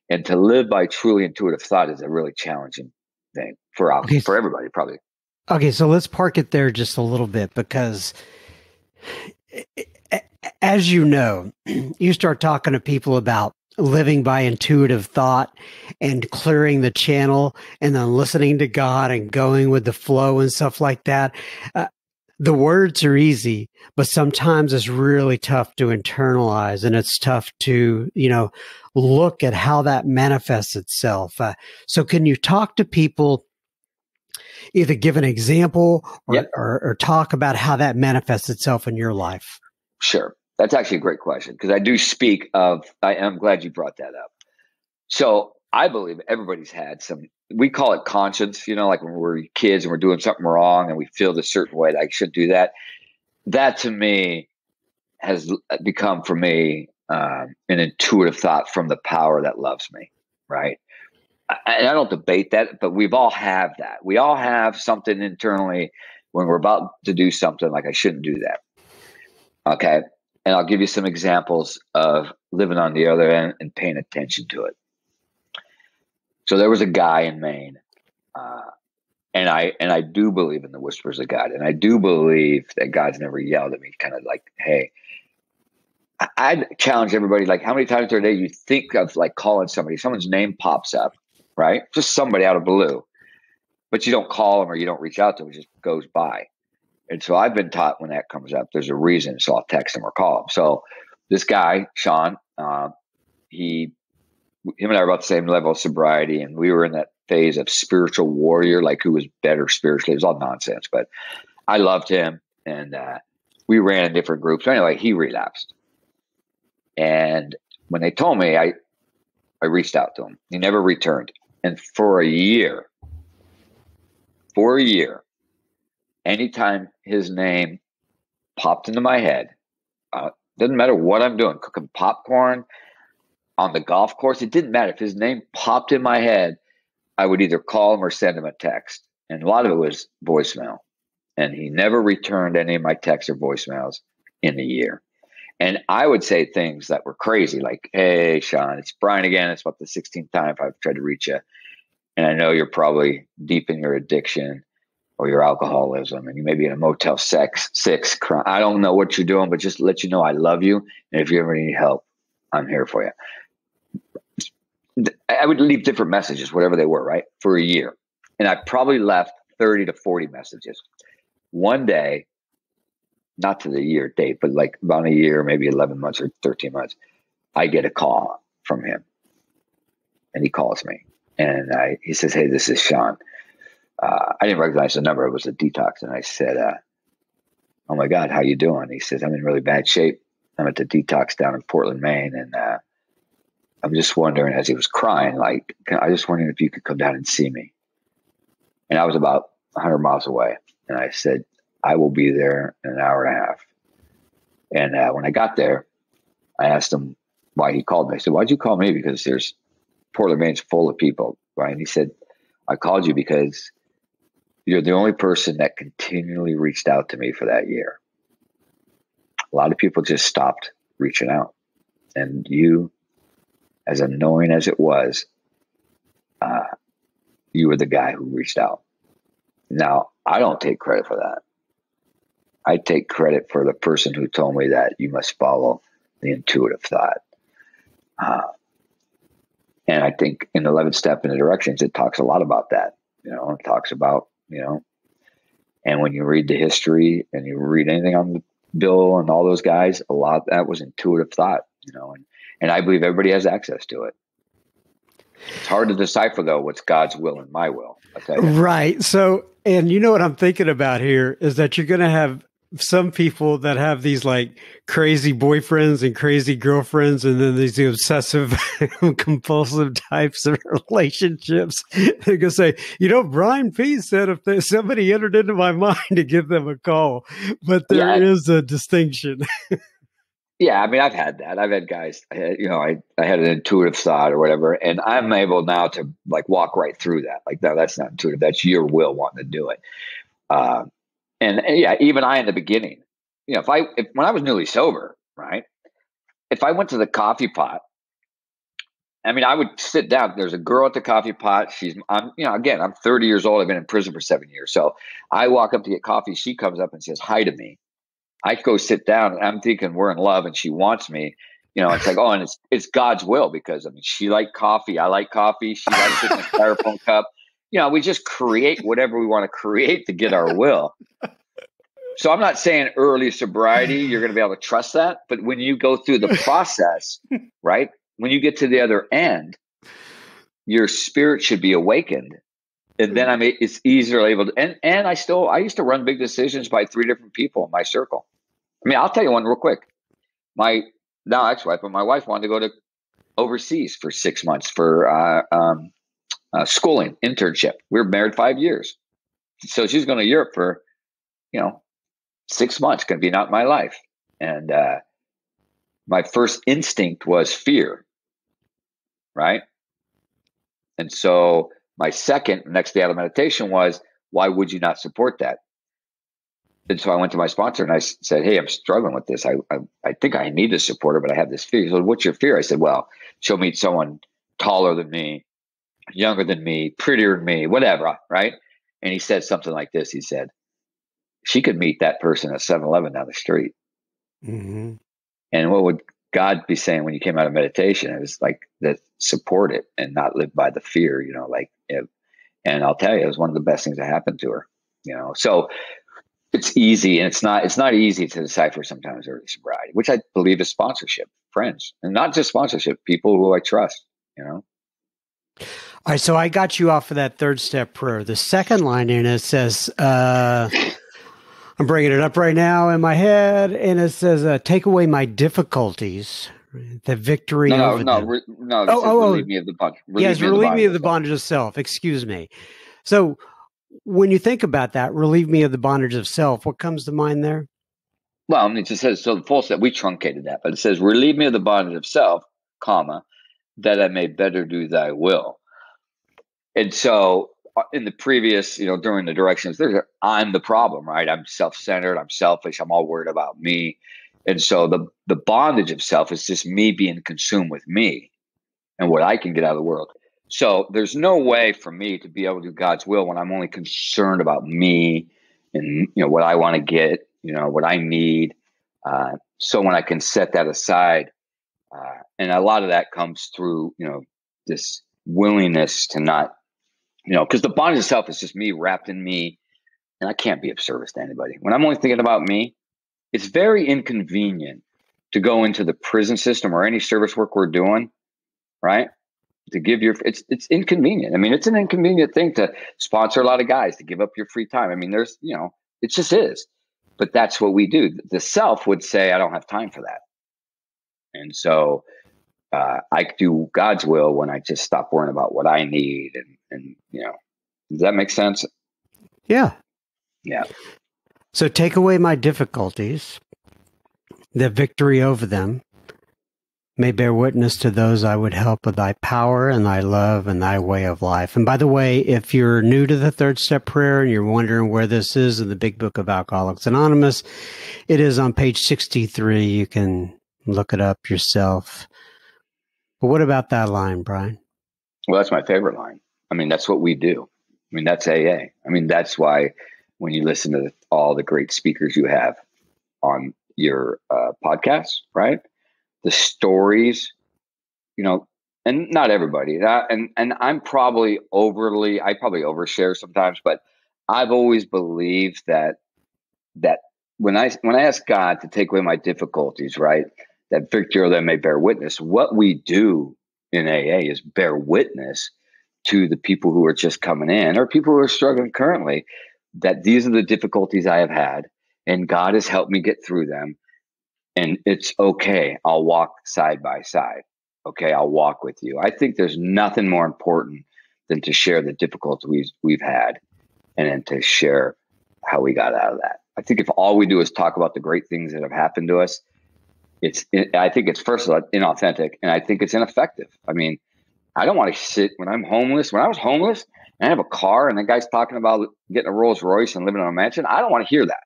And to live by truly intuitive thought is a really challenging thing for Okay. everybody, probably. Okay. So let's park it there just a little bit, because as you know, you start talking to people about living by intuitive thought and clearing the channel and then listening to God and going with the flow and stuff like that. The words are easy, but sometimes it's really tough to internalize, and it's tough to, look at how that manifests itself. So can you talk to people, either give an example or talk about how that manifests itself in your life? Sure. That's actually a great question, because I do speak of, I'm glad you brought that up. So I believe everybody's had we call it conscience, like when we're kids and we're doing something wrong and we feel this certain way, that I should do that. That to me has become for me an intuitive thought from the power that loves me, right? And I don't debate that, but we've all have that. We all have something internally when we're about to do something like, I shouldn't do that. Okay. And I'll give you some examples of living on the other end and paying attention to it. So there was a guy in Maine, and I do believe in the whispers of God, and I do believe that God's never yelled at me, kind of like, hey. I'd challenge everybody, like, how many times a day you think of like calling somebody, someone's name pops up, right? Just somebody out of blue, but you don't call them or you don't reach out to them, it just goes by. And so I've been taught when that comes up, there's a reason. So I'll text him or call him. So this guy, Sean, him and I were about the same level of sobriety, and we were in that phase of spiritual warrior, like who was better spiritually. It was all nonsense, but I loved him, and we ran in different groups. So anyway, he relapsed. And when they told me, I reached out to him. He never returned. And for a year, anytime his name popped into my head, doesn't matter what I'm doing, cooking popcorn, on the golf course, it didn't matter. If his name popped in my head, I would either call him or send him a text. And a lot of it was voicemail. And he never returned any of my texts or voicemails in a year. And I would say things that were crazy, like, hey, Sean, it's Brian again. It's about the 16th time I've tried to reach you. And I know you're probably deep in your addiction or your alcoholism, and you may be in a Motel 6. I don't know what you're doing, but just to let you know I love you. And if you ever need help, I'm here for you. I would leave different messages, whatever they were, right, for a year. And I probably left 30 to 40 messages. One day, not to the year date, but like about a year, maybe 11 months or 13 months, I get a call from him. And he calls me. And he says, hey, this is Sean. I didn't recognize the number. It was a detox. And I said, oh, my God, how you doing? He says, I'm in really bad shape. I'm at the detox down in Portland, Maine. And I'm just wondering, as he was crying, like, I just wondering if you could come down and see me. And I was about 100 miles away. And I said, I will be there in an hour and a half. And when I got there, I asked him why he called me. I said, why'd you call me? Because Portland, Maine's full of people, right? And he said, I called you because you're the only person that continually reached out to me for that year. A lot of people just stopped reaching out. And you, as annoying as it was, you were the guy who reached out. Now, I don't take credit for that. I take credit for the person who told me that you must follow the intuitive thought. And I think in the 11th step in the directions, it talks a lot about that. It talks about, and when you read the history and you read anything on Bill and all those guys, a lot of that was intuitive thought, and I believe everybody has access to it. It's hard to decipher, though, what's God's will and my will. Right. So, and what I'm thinking about here is that you're going to have some people that have these like crazy boyfriends and crazy girlfriends, and then these obsessive compulsive types of relationships. They're going to say, Brian P said if somebody entered into my mind to give them a call, but there is a distinction. Yeah, I mean, I've had that. I've had guys, I had an intuitive thought or whatever, and I'm able now to like walk right through that. Like, no, that's not intuitive. That's your will wanting to do it. And yeah, even I in the beginning, when I was newly sober, right? If I went to the coffee pot I mean, I would sit down. There's a girl at the coffee pot. I'm 30 years old. I've been in prison for 7 years. So I walk up to get coffee. She comes up and says hi to me. I go sit down and I'm thinking we're in love and she wants me. It's like, oh, and it's God's will because I mean, she liked coffee. I like coffee. She likes it in a styrofoam cup. We just create whatever we want to create to get our will. So I'm not saying early sobriety, you're going to be able to trust that. But when you go through the process, right? When you get to the other end, your spirit should be awakened. And then it's easier able to, and I used to run big decisions by 3 different people in my circle. I mean, I'll tell you one real quick. My now ex-wife, but my wife wanted to go to overseas for 6 months for schooling, internship. We were married 5 years. So she's going to Europe for, 6 months, going to be not my life. And my first instinct was fear. Right. And so my second, next day out of meditation was, why would you not support that? And so I went to my sponsor and I said, hey, I'm struggling with this. I think I need to support her, but I have this fear. He said, what's your fear? I said, well, she'll meet someone taller than me, younger than me, prettier than me, whatever. Right. And he said something like this. He said, she could meet that person at 7-Eleven down the street. Mm-hmm. And what would God be saying when you came out of meditation? It was like that, support it and not live by the fear, and I'll tell you, it was one of the best things that happened to her, so it's easy. And it's not easy to decipher sometimes early sobriety, which I believe is sponsorship, friends, and not just sponsorship, people who I trust, All right. So I got you off of that 3rd step prayer. The second line in it says, I'm bringing it up right now in my head, and it says, take away my difficulties, the victory over them. Relieve me of the bondage. Relieve me of the bondage of self. Excuse me. So when you think about that, relieve me of the bondage of self, what comes to mind there? Well, I mean, it just says, so the full step, we truncated that, but it says, relieve me of the bondage of self, comma, that I may better do thy will. And so in the previous, during the directions, I'm the problem, right? I'm self-centered. I'm selfish. I'm all worried about me. And so the bondage of self is just me being consumed with me and what I can get out of the world. So there's no way for me to be able to do God's will when I'm only concerned about me and, what I want to get, what I need. So when I can set that aside, and a lot of that comes through, this willingness to not, because the bondage of self is just me wrapped in me, and I can't be of service to anybody. When I'm only thinking about me, it's very inconvenient to go into the prison system or any service work we're doing, right? To give it's inconvenient. I mean, it's an inconvenient thing to sponsor a lot of guys, to give up your free time. I mean, there's, it just is. But that's what we do. The self would say, I don't have time for that. And so I do God's will when I just stop worrying about what I need. And does that make sense? Yeah. Yeah. So take away my difficulties, the victory over them may bear witness to those I would help with thy power and thy love and thy way of life. And by the way, if you're new to the 3rd step prayer and you're wondering where this is in the big book of Alcoholics Anonymous, it is on page 63. You can look it up yourself. But what about that line, Brian? Well, that's my favorite line. I mean, that's what we do. I mean, that's AA. I mean, that's why when you listen to all the great speakers you have on your podcasts, right? The stories, and not everybody. And I'm probably I probably overshare sometimes, but I've always believed that when I ask God to take away my difficulties, right, that victory of them may bear witness. What we do in AA is bear witness to the people who are just coming in or people who are struggling currently, that these are the difficulties I have had, and God has helped me get through them. And it's okay. I'll walk side by side. Okay, I'll walk with you. I think there's nothing more important than to share the difficulties we've had and then to share how we got out of that. I think if all we do is talk about the great things that have happened to us, I think it's first of all inauthentic, and I think it's ineffective. I mean, I don't want to sit when I'm homeless. When I was homeless and I have a car and the guy's talking about getting a Rolls Royce and living in a mansion, I don't want to hear that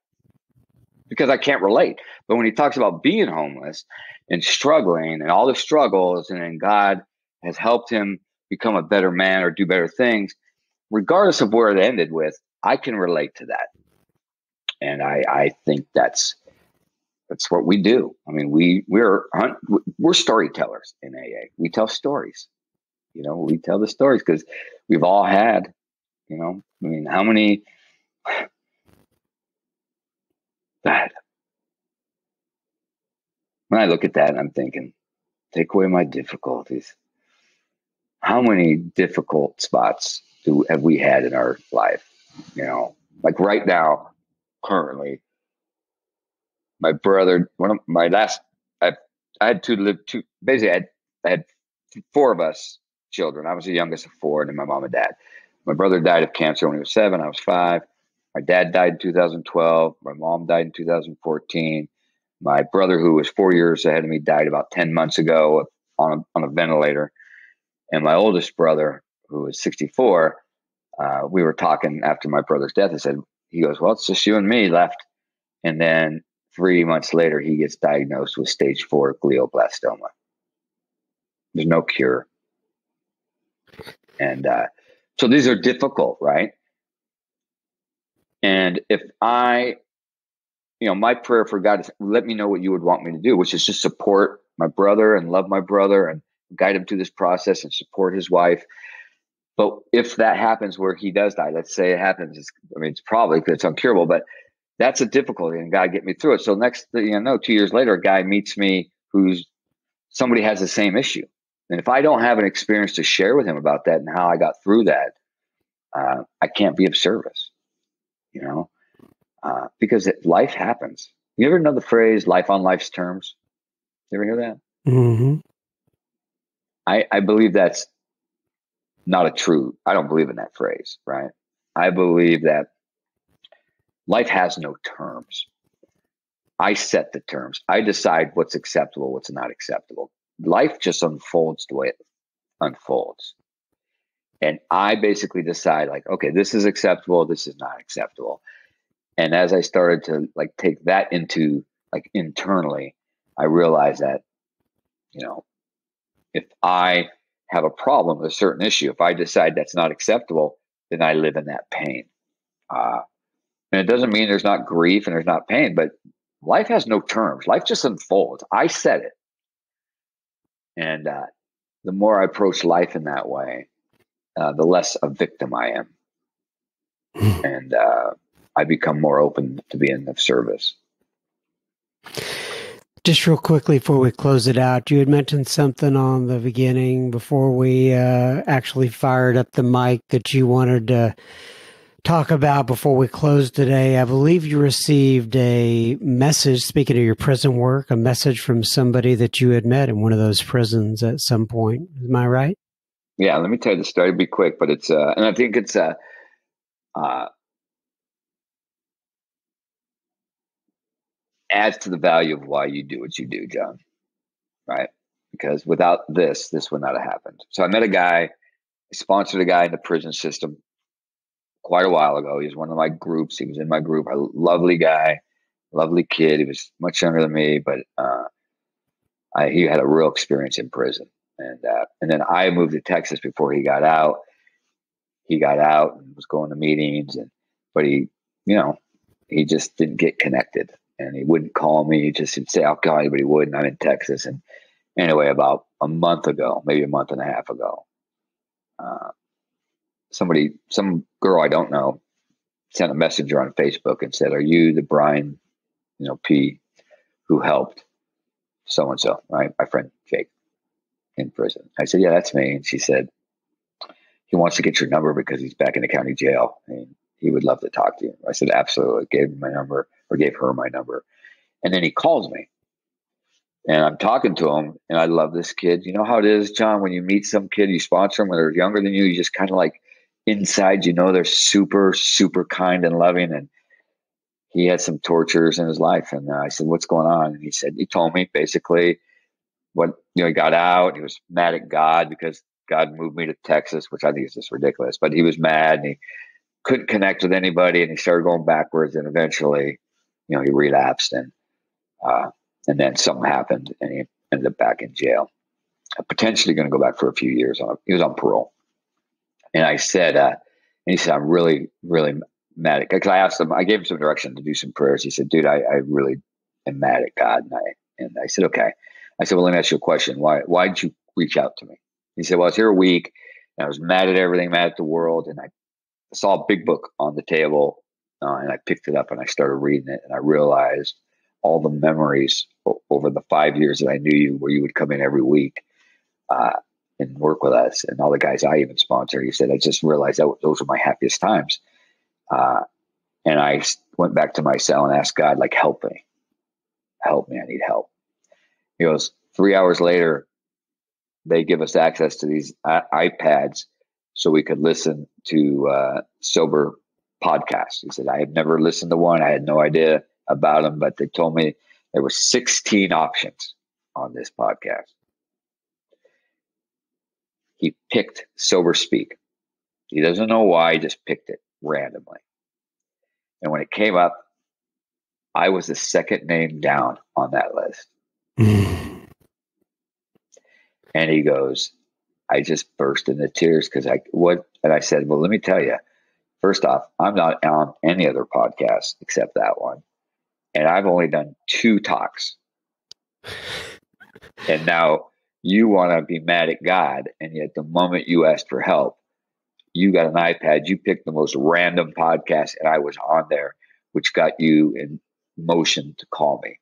because I can't relate. But when he talks about being homeless and struggling and all the struggles, and then God has helped him become a better man or do better things, regardless of where it ended with, I can relate to that. And I think that's what we do. I mean, we're storytellers in AA. We tell stories. We tell the stories because we've all had, I mean, how many, God, when I look at that, I'm thinking, take away my difficulties. How many difficult spots have we had in our life? Like right now, currently, my brother, I had two, basically I had four of us children. I was the youngest of four, and then my mom and dad. My brother died of cancer when he was 7. I was 5. My dad died in 2012. My mom died in 2014. My brother, who was 4 years ahead of me, died about 10 months ago on a ventilator. And my oldest brother, who was 64, we were talking after my brother's death. He goes, well, it's just you and me left. And then 3 months later, he gets diagnosed with stage 4 glioblastoma. There's no cure. And so these are difficult, right? And if my prayer for God is, let me know what you would want me to do, which is just support my brother and love my brother and guide him through this process and support his wife. But if that happens where he does die, let's say it happens, it's probably because it's uncurable, but that's a difficulty, and God get me through it. So next, 2 years later, a guy meets me somebody has the same issue. And if I don't have an experience to share with him about that and how I got through that, I can't be of service, because life happens. You ever know the phrase life on life's terms? You ever hear that? Mm-hmm. I believe that's not I don't believe in that phrase, right? I believe that life has no terms. I set the terms. I decide what's acceptable, what's not acceptable. Life just unfolds the way it unfolds. And I basically decide, like, okay, this is acceptable, this is not acceptable. And as I started to take that into internally, I realized that, if I have a problem with a certain issue, if I decide that's not acceptable, then I live in that pain. And it doesn't mean there's not grief and there's not pain, but life has no terms. Life just unfolds. I set it. And the more I approach life in that way, the less a victim I am. And I become more open to being of service. Just real quickly before we close it out, you had mentioned something on the beginning before we actually fired up the mic that you wanted to talk about before we close today. I believe you received a message, speaking of your prison work, a message from somebody that you had met in one of those prisons at some point. Am I right? Yeah, let me tell you the story. It'll be quick, but it's, and I think it's, adds to the value of why you do what you do, John, right? Because without this would not have happened. So I met a guy, I sponsored a guy in the prison system quite a while ago. He was one of my groups. He was in my group. A lovely guy, lovely kid. He was much younger than me, but he had a real experience in prison. And then I moved to Texas before he got out. He got out and was going to meetings, but he just didn't get connected. And he wouldn't call me. He just would say, I'll call you, but he wouldn't. I'm in Texas. And anyway, about a month ago, maybe a month and a half ago, some girl I don't know, sent a messenger on Facebook and said, are you the Brian, P, who helped so-and-so, right? My friend Jake in prison. I said, yeah, that's me. And she said, he wants to get your number because he's back in the county jail and he would love to talk to you. I said, absolutely. Gave him my number, or gave her my number. And then he calls me and I'm talking to him, and I love this kid. You know how it is, John, when you meet some kid, you sponsor them when they're younger than you just kind of inside, they're super, super kind and loving. And he had some tortures in his life. And I said, what's going on? And he told me basically he got out. He was mad at God because God moved me to Texas, which I think is just ridiculous, but he was mad and he couldn't connect with anybody. And he started going backwards, and eventually, he relapsed, and then something happened and he ended up back in jail. potentially going to go back for a few years. He was on parole. And I said, and he said, I'm really, really mad at God. Because I asked him, I gave him some direction to do some prayers. He said, dude, I really am mad at God. And I said, okay. I said, well, let me ask you a question. Why did you reach out to me? He said, well, I was here a week and I was mad at everything, mad at the world. And I saw a big book on the table and I picked it up and I started reading it. And I realized all the memories over the 5 years that I knew you, where you would come in every week and work with us, and all the guys I even sponsored. He said, I just realized that those were my happiest times. And I went back to my cell and asked God, like, help me, I need help. He goes, 3 hours later, they give us access to these iPads so we could listen to sober podcasts. He said, I had never listened to one. I had no idea about them, but they told me there were 16 options on this podcast. He picked Sober Speak. He doesn't know why, he just picked it randomly. And when it came up, I was the second name down on that list. And he goes, I just burst into tears because and I said, well, let me tell you, first off, I'm not on any other podcast except that one. And I've only done 2 talks. And now you want to be mad at God. And yet the moment you asked for help, you got an iPad, you picked the most random podcast, and I was on there, which got you in motion to call me.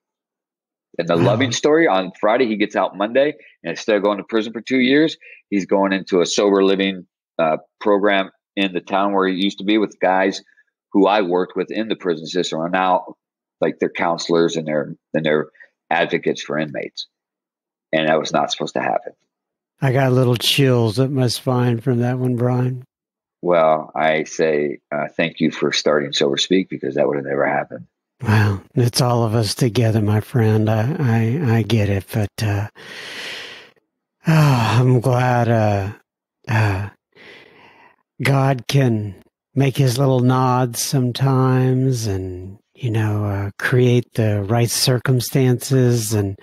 And the loving story, on Friday, he gets out Monday, and instead of going to prison for 2 years, he's going into a sober living program in the town where he used to be with guys who I worked with in the prison system are now like they're counselors and they're advocates for inmates. And that was not supposed to happen. I got little chills up my spine from that one, Brian. Well, I say thank you for starting Sober Speak, because that would have never happened. Wow, it's all of us together, my friend. I get it, but I'm glad God can make his little nods sometimes, and create the right circumstances, and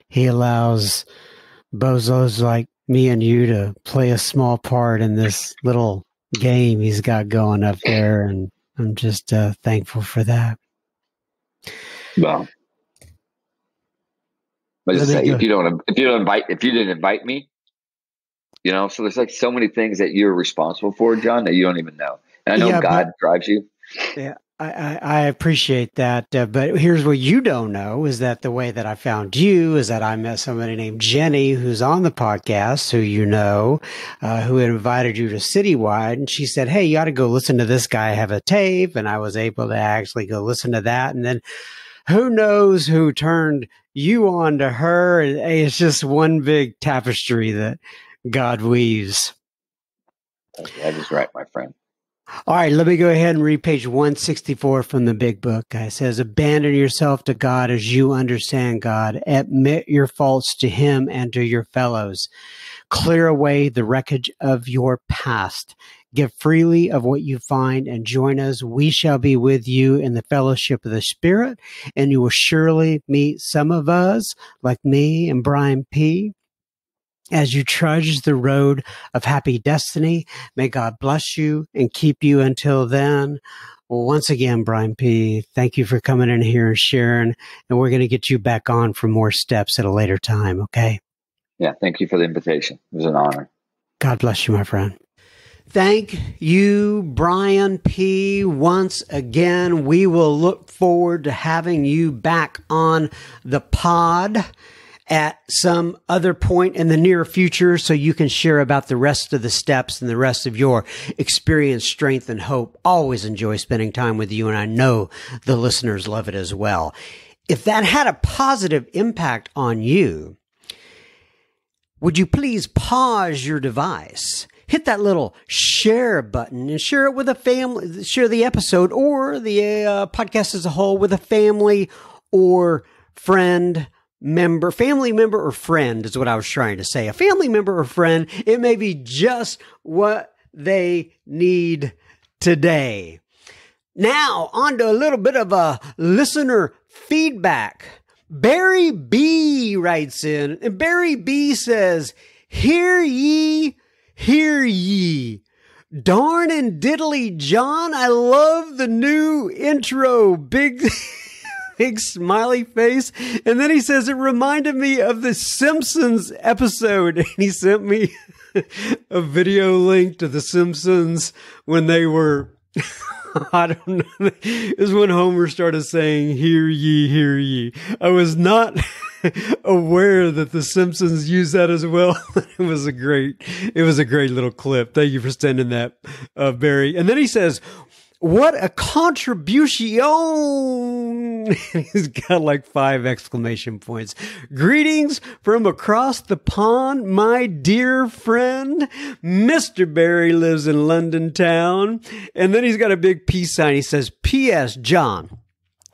he allows bozos like me and you to play a small part in this little game he's got going up there, and I'm just thankful for that. Well, but just say, if you didn't invite me, so there's like so many things that you're responsible for, John, that you don't even know. And I know God drives you. Yeah, I appreciate that. But here's what you don't know is that the way that I found you is that I met somebody named Jenny, who's on the podcast, who who had invited you to Citywide. And she said, hey, you ought to go listen to this guy have a tape. And I was able to actually go listen to that. And then who knows who turned you on to her. And it's just one big tapestry that God weaves. That is right, my friend. All right, let me go ahead and read page 164 from the big book. It says, abandon yourself to God as you understand God. Admit your faults to him and to your fellows. Clear away the wreckage of your past. Give freely of what you find and join us. We shall be with you in the fellowship of the Spirit, and you will surely meet some of us, like me and Brian P., as you trudge the road of happy destiny. May God bless you and keep you until then. Well, once again, Brian P., thank you for coming in here and sharing, and we're going to get you back on for more steps at a later time, okay? Yeah, thank you for the invitation. It was an honor. God bless you, my friend. Thank you, Brian P. Once again, we will look forward to having you back on the pod at some other point in the near future so you can share about the rest of the steps and the rest of your experience, strength, and hope. Always enjoy spending time with you, and I know the listeners love it as well. If that had a positive impact on you, would you please pause your device, hit that little share button, and share it with a family, share the episode or the podcast as a whole with a family or friend, family member or friend is what I was trying to say. A family member or friend, it may be just what they need today. Now, on to a little bit of a listener feedback. Barry B writes in, and Barry B says Hear ye, hear ye. Darn and diddly John, I love the new intro. Big smiley face. And then he says, it reminded me of the Simpsons episode. And he sent me a video link to the Simpsons when they were, I don't know. It was when Homer started saying, hear ye, hear ye. I was not aware that the Simpsons used that as well. It was a great little clip. Thank you for sending that, Barry. And then he says, what a contribution. He's got like 5 exclamation points. Greetings from across the pond, my dear friend. Mr. Barry lives in London town. And then he's got a big peace sign. He says, P.S. John,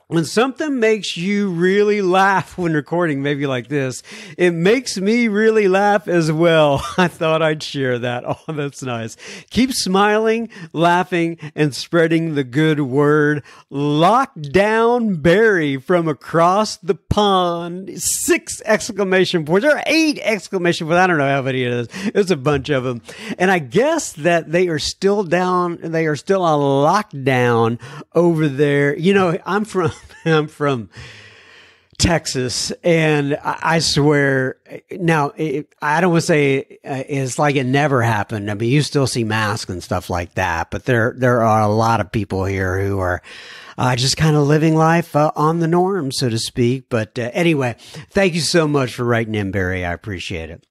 when something makes you really laugh when recording, maybe like this, it makes me really laugh as well. I thought I'd share that. Oh, that's nice. Keep smiling, laughing, and spreading the good word. Lockdown Barry from across the pond. 6 exclamation points, or 8 exclamation points. I don't know how many it is. It's a bunch of them. And I guess that they are still down. They are still on lockdown over there. You know, I'm from Texas, and I swear, now, I don't want to say it's like it never happened. I mean, you still see masks and stuff like that, but there are a lot of people here who are just kind of living life on the norm, so to speak. But anyway, thank you so much for writing in, Barry. I appreciate it.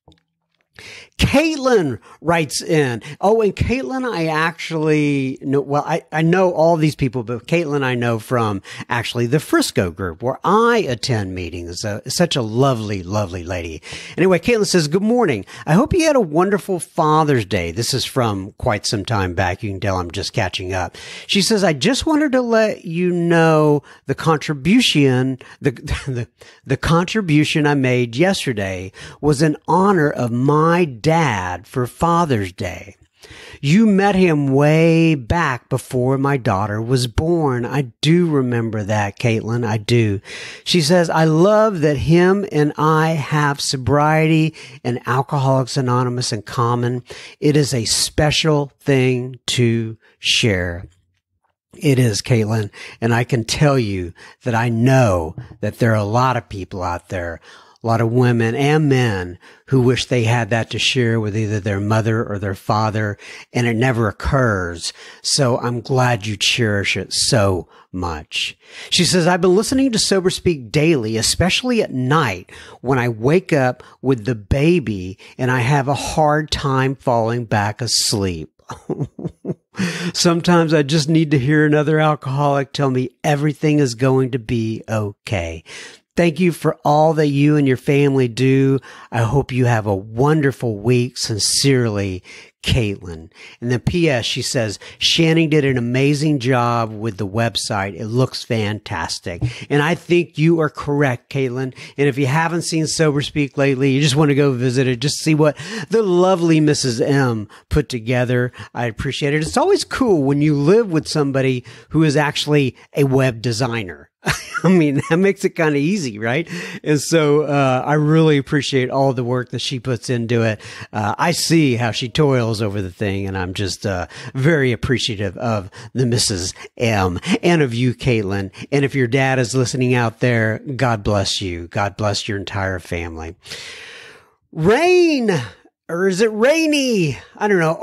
Caitlin writes in. Oh, and Caitlin, I actually know, well, I know all these people, but Caitlin I know from actually the Frisco group where I attend meetings. Such a lovely, lovely lady. Anyway, Caitlin says, good morning. I hope you had a wonderful Father's Day. This is from quite some time back. You can tell I'm just catching up. She says, I just wanted to let you know the contribution I made yesterday was in honor of my dad for Father's Day. You met him way back before my daughter was born. I do remember that, Caitlin. I do. She says, I love that him and I have sobriety and Alcoholics Anonymous in common. It is a special thing to share. It is, Caitlin. And I can tell you that I know that there are a lot of people out there, a lot of women and men who wish they had that to share with either their mother or their father, and it never occurs. So I'm glad you cherish it so much. She says, I've been listening to Sober Speak daily, especially at night when I wake up with the baby and I have a hard time falling back asleep. Sometimes I just need to hear another alcoholic tell me everything is going to be okay. Thank you for all that you and your family do. I hope you have a wonderful week. Sincerely, Caitlin. And then P.S. she says, Shannon did an amazing job with the website. It looks fantastic. And I think you are correct, Caitlin. And if you haven't seen Sober Speak lately, you just want to go visit it, just see what the lovely Mrs. M put together. I appreciate it. It's always cool when you live with somebody who is actually a web designer. I mean, that makes it kind of easy, right? And so I really appreciate all the work that she puts into it. I see how she toils over the thing, and I'm just very appreciative of the Mrs. M and of you, Caitlin. And if your dad is listening out there, God bless you. God bless your entire family. Rain, or is it Rainy? I don't know.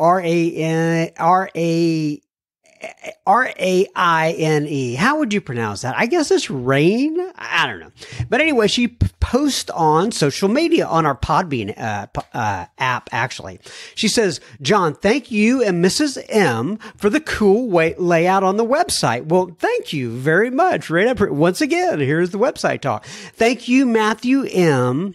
R-A-I-N-E. How would you pronounce that? I guess it's Rain. I don't know. But anyway, she posts on social media on our Podbean app, actually. She says, John, thank you and Mrs. M for the cool layout on the website. Well, thank you very much. Right. Once again, here's the website talk. Thank you, Matthew M.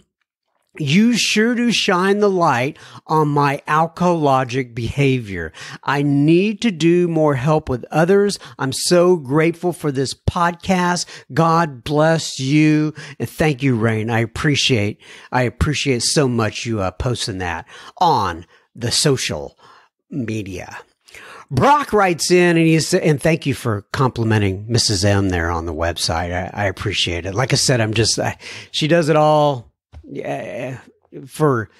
You sure do shine the light on my alcoholic behavior. I need to do more help with others. I'm so grateful for this podcast. God bless you. And thank you, Rain. I appreciate so much you posting that on the social media. Brock writes in and thank you for complimenting Mrs. M there on the website. I appreciate it. Like I said, she does it all. Yeah, for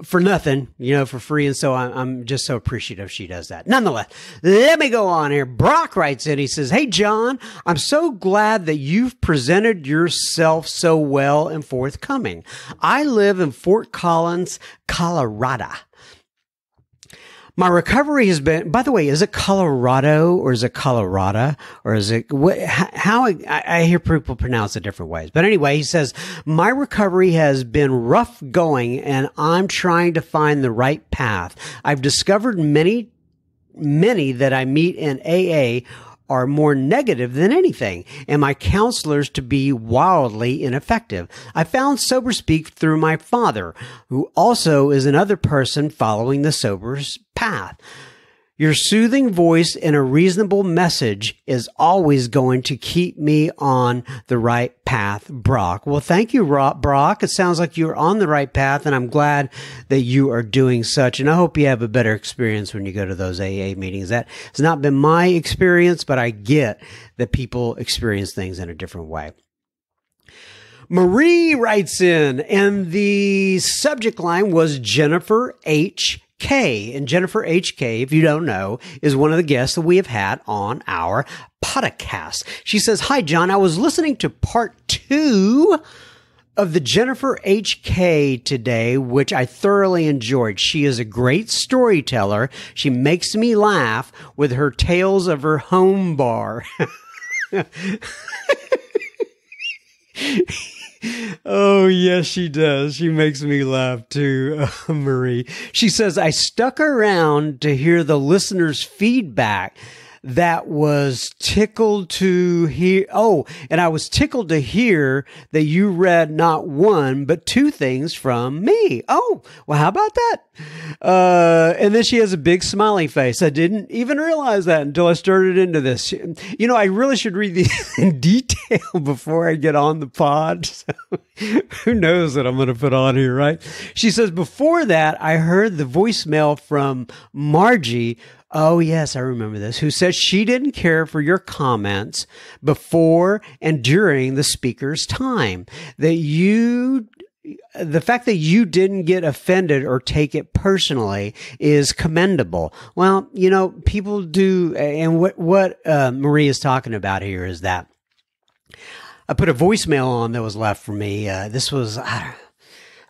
for nothing, for free. And so I'm just so appreciative she does that. Nonetheless, let me go on here. Brock writes in, he says, "Hey, John, I'm so glad that you've presented yourself so well and forthcoming. I live in Fort Collins, Colorado. My recovery has been," by the way, is it Colorado or is it Colorado or is it how I hear people pronounce it different ways. But anyway, he says, "My recovery has been rough going and I'm trying to find the right path. I've discovered many that I meet in AA are more negative than anything, and my counselors to be wildly ineffective. I found Sober Speak through my father, who also is another person following the sober's path. Your soothing voice and a reasonable message is always going to keep me on the right path, Brock." Well, thank you, Brock. It sounds like you're on the right path, and I'm glad that you are doing such. And I hope you have a better experience when you go to those AA meetings. That has not been my experience, but I get that people experience things in a different way. Marie writes in, and the subject line was Jennifer H. K. And Jennifer H.K., if you don't know, is one of the guests that we have had on our podcast. She says, "Hi, John. I was listening to part 2 of the Jennifer H.K. today, which I thoroughly enjoyed. She is a great storyteller. She makes me laugh with her tales of her home bar." Oh, yes, she does. She makes me laugh too, Marie. She says, "I stuck around to hear the listeners' feedback that was tickled to hear. Oh, and I was tickled to hear that you read not one, but 2 things from me." Oh, well, how about that? And then she has a big smiley face. I didn't even realize that until I started into this. I really should read these in detail before I get on the pod. So who knows what I'm going to put on here, right? She says, "Before that, I heard the voicemail from Margie." Oh, yes, I remember this. "Who says she didn't care for your comments before and during the speaker's time. The fact that you didn't get offended or take it personally is commendable." Well, people do. And what Marie is talking about here is that I put a voicemail on that was left for me. This was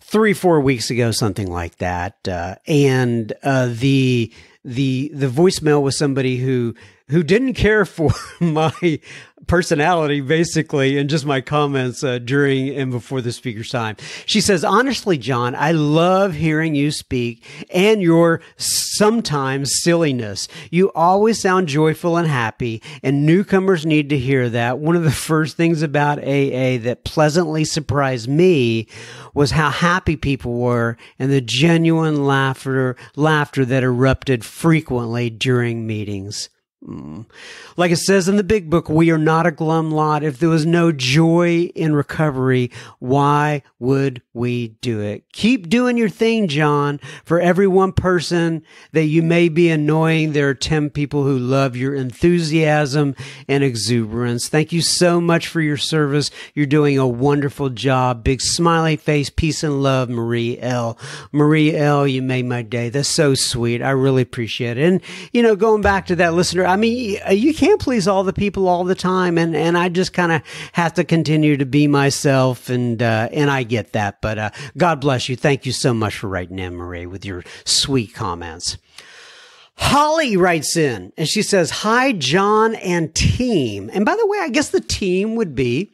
3-4 weeks ago, something like that. And the voicemail was somebody who didn't care for my personality, basically, and just my comments during and before the speaker's time. She says, "Honestly, John, I love hearing you speak and your sometimes silliness. You always sound joyful and happy, and newcomers need to hear that. One of the first things about AA that pleasantly surprised me was how happy people were and the genuine laughter that erupted frequently during meetings." Like it says in the big book, we are not a glum lot. If there was no joy in recovery, why would we do it? Keep doing your thing, John. For every one person that you may be annoying, there are 10 people who love your enthusiasm and exuberance. Thank you so much for your service. You're doing a wonderful job. Big smiley face, peace and love, Marie L. Marie L., you made my day. That's so sweet. I really appreciate it. And, going back to that listener, I mean, you can't please all the people all the time, and I just kind of have to continue to be myself, and I get that. But God bless you. Thank you so much for writing in, Marie, with your sweet comments. Holly writes in, and she says, "Hi, John and team." And by the way, I guess the team would be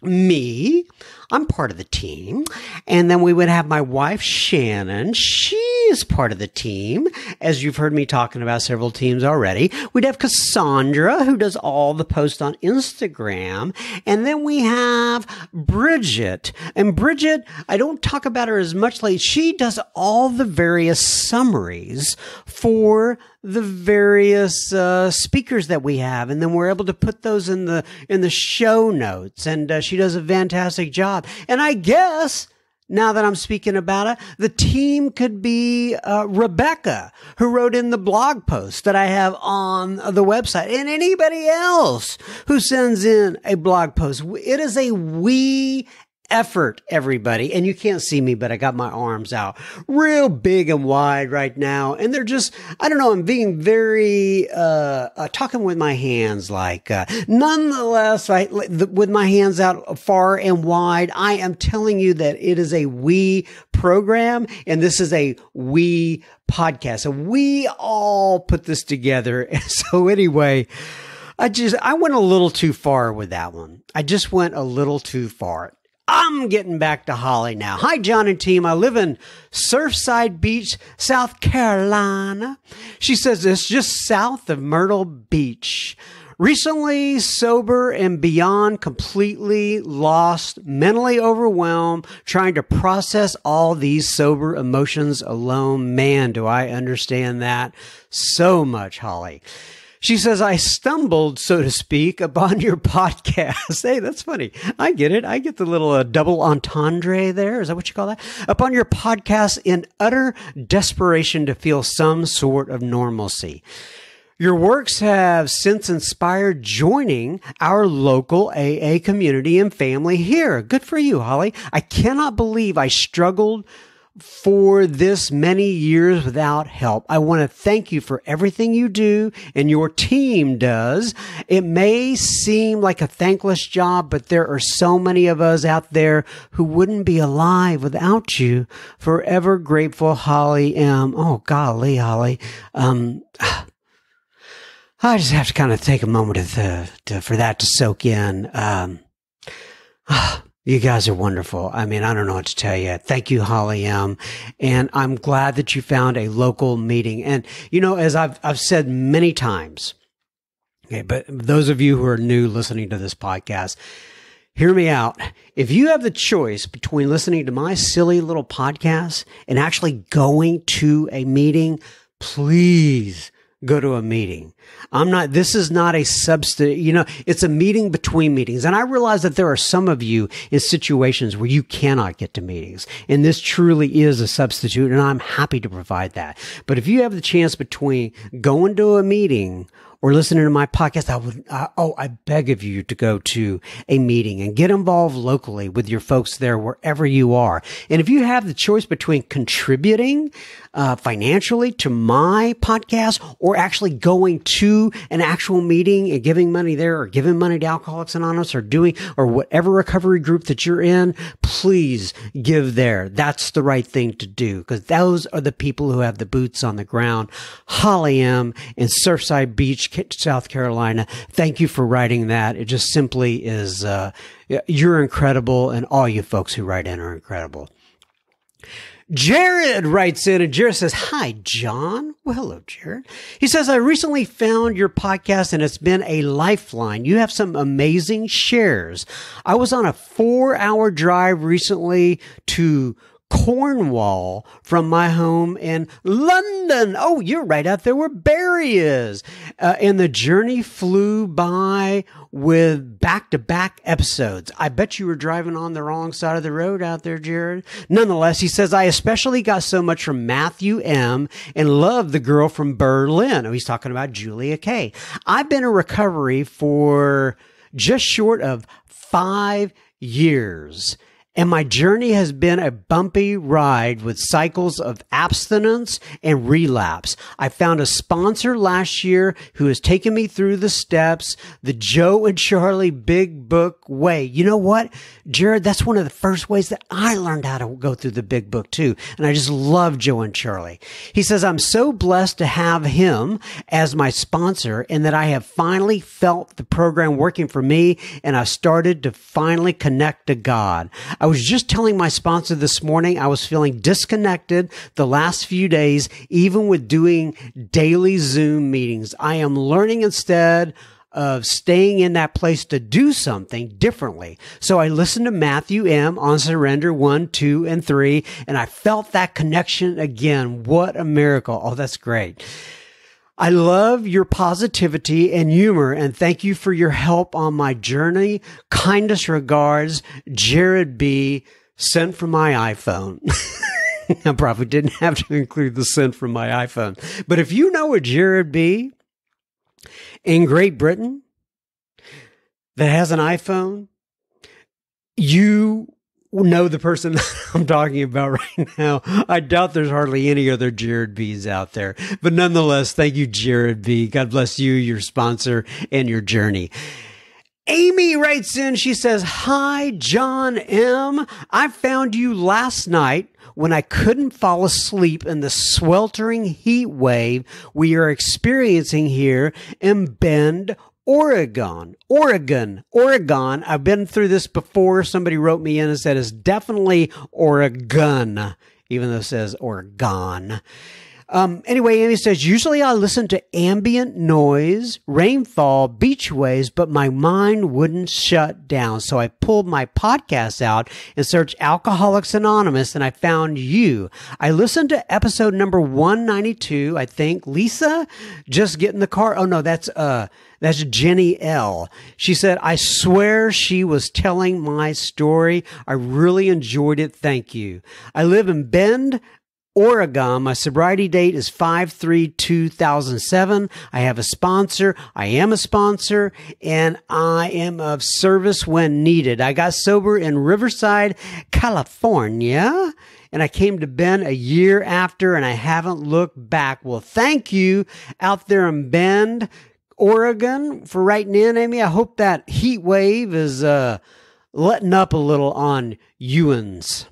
me. I'm part of the team. And then we would have my wife, Shannon. She is part of the team, as you've heard me talking about several teams already. We'd have Cassandra, who does all the posts on Instagram. And then we have Bridget. And Bridget, I don't talk about her as much lately. She does all the various summaries for the various speakers that we have, and then we're able to put those in the show notes, and she does a fantastic job. And I guess, now that I'm speaking about it, the team could be Rebecca, who wrote in the blog post that I have on the website, and anybody else who sends in a blog post. It is a we effort, everybody. And you can't see me, but I got my arms out real big and wide right now. And they're just, I don't know, I'm being very, talking with my hands, nonetheless, with my hands out far and wide, I am telling you that it is a we program, and this is a we podcast. So we all put this together. So anyway, I went a little too far with that one. I just went a little too far. I'm getting back to Holly now. Hi, John and team. I live in Surfside Beach, South Carolina. She says it's just south of Myrtle Beach. Recently sober and beyond, completely lost, mentally overwhelmed, trying to process all these sober emotions alone. Man, do I understand that so much, Holly. She says, I stumbled, so to speak, upon your podcast. Hey, that's funny. I get it. I get the little double entendre there. Is that what you call that? Upon your podcast in utter desperation to feel some sort of normalcy. Your works have since inspired joining our local AA community and family here. Good for you, Holly. I cannot believe I struggled for this many years without help. I want to thank you for everything you do and your team does. It may seem like a thankless job, but there are so many of us out there who wouldn't be alive without you. Forever grateful, Holly M. Oh, golly, Holly. I just have to kind of take a moment for that to soak in. You guys are wonderful. I mean, I don't know what to tell you. Thank you, Holly M. And I'm glad that you found a local meeting. And, you know, as I've said many times, okay, but those of you who are new listening to this podcast, hear me out. If you have the choice between listening to my silly little podcast and actually going to a meeting, please go to a meeting. This is not a substitute, it's a meeting between meetings. And I realize that there are some of you in situations where you cannot get to meetings. And this truly is a substitute, and I'm happy to provide that. But if you have the chance between going to a meeting or listening to my podcast, I beg of you to go to a meeting and get involved locally with your folks there wherever you are. And if you have the choice between contributing financially to my podcast or actually going to an actual meeting and giving money there or giving money to Alcoholics Anonymous or whatever recovery group that you're in, please give there. That's the right thing to do, because those are the people who have the boots on the ground. Holly M. in Surfside Beach, South Carolina. Thank you for writing that. It just simply is, you're incredible, and all you folks who write in are incredible. Jared writes in, and Jared says, hi, John. Well, hello, Jared. He says, I recently found your podcast and it's been a lifeline. You have some amazing shares. I was on a 4-hour drive recently to Cornwall from my home in London. Oh, you're right out there where Barry is. And the journey flew by with back-to-back episodes. I bet you were driving on the wrong side of the road out there, Jared. Nonetheless, he says, I especially got so much from Matthew M. and love the girl from Berlin. Oh, he's talking about Julia K. I've been in recovery for just short of 5 years. And my journey has been a bumpy ride with cycles of abstinence and relapse. I found a sponsor last year who has taken me through the steps, the Joe and Charlie Big Book way. You know what, Jared? That's one of the first ways that I learned how to go through the Big Book too. And I just love Joe and Charlie. He says, I'm so blessed to have him as my sponsor and that I have finally felt the program working for me, and I started to finally connect to God. I was just telling my sponsor this morning I was feeling disconnected the last few days, even with doing daily Zoom meetings. I am learning instead of staying in that place to do something differently. So I listened to Matthew M. on Surrender 1, 2, and 3, and I felt that connection again. What a miracle. Oh, that's great. I love your positivity and humor, and thank you for your help on my journey. Kindest regards, Jared B. Sent from my iPhone. I probably didn't have to include the sent from my iPhone. But if you know a Jared B. in Great Britain that has an iPhone, you know the person that I'm talking about right now. I doubt there's hardly any other Jared B's out there. But nonetheless, thank you, Jared B. God bless you, your sponsor, and your journey. Amy writes in, she says, "Hi, John M. I found you last night when I couldn't fall asleep in the sweltering heat wave we are experiencing here in Bend, Oregon. I've been through this before. Somebody wrote me in and said it's definitely Oregon, even though it says Oregon. Anyway, Amy says, usually I listen to ambient noise, rainfall, beach waves, but my mind wouldn't shut down. So I pulled my podcast out and searched Alcoholics Anonymous, and I found you. I listened to episode number 192, I think. Lisa, just get in the car. Oh, no, that's Jenny L. She said, I swear she was telling my story. I really enjoyed it. Thank you. I live in Bend, Oregon. My sobriety date is 5/3/2007. I have a sponsor. I am a sponsor, and I am of service when needed. I got sober in Riverside, California, and I came to Bend a year after, and I haven't looked back. Well, thank you out there in Bend, Oregon, for writing in, Amy. I hope that heat wave is letting up a little on Ewans.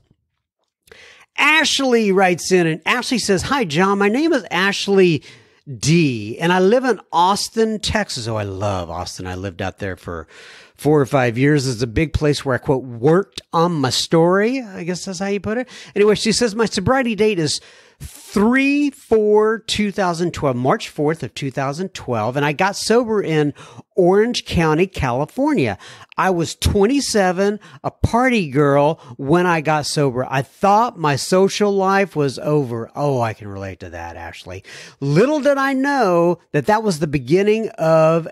Ashley writes in, and Ashley says, "Hi, John. My name is Ashley D, and I live in Austin, Texas." Oh, I love Austin. I lived out there for 4 or 5 years. It's a big place where I, quote, worked on my story. I guess that's how you put it. Anyway, she says, my sobriety date is 3/4/2012, March 4th of 2012, and I got sober in Orange County, California. I was 27, a party girl when I got sober. I thought my social life was over. Oh, I can relate to that, Ashley. Little did I know that was the beginning of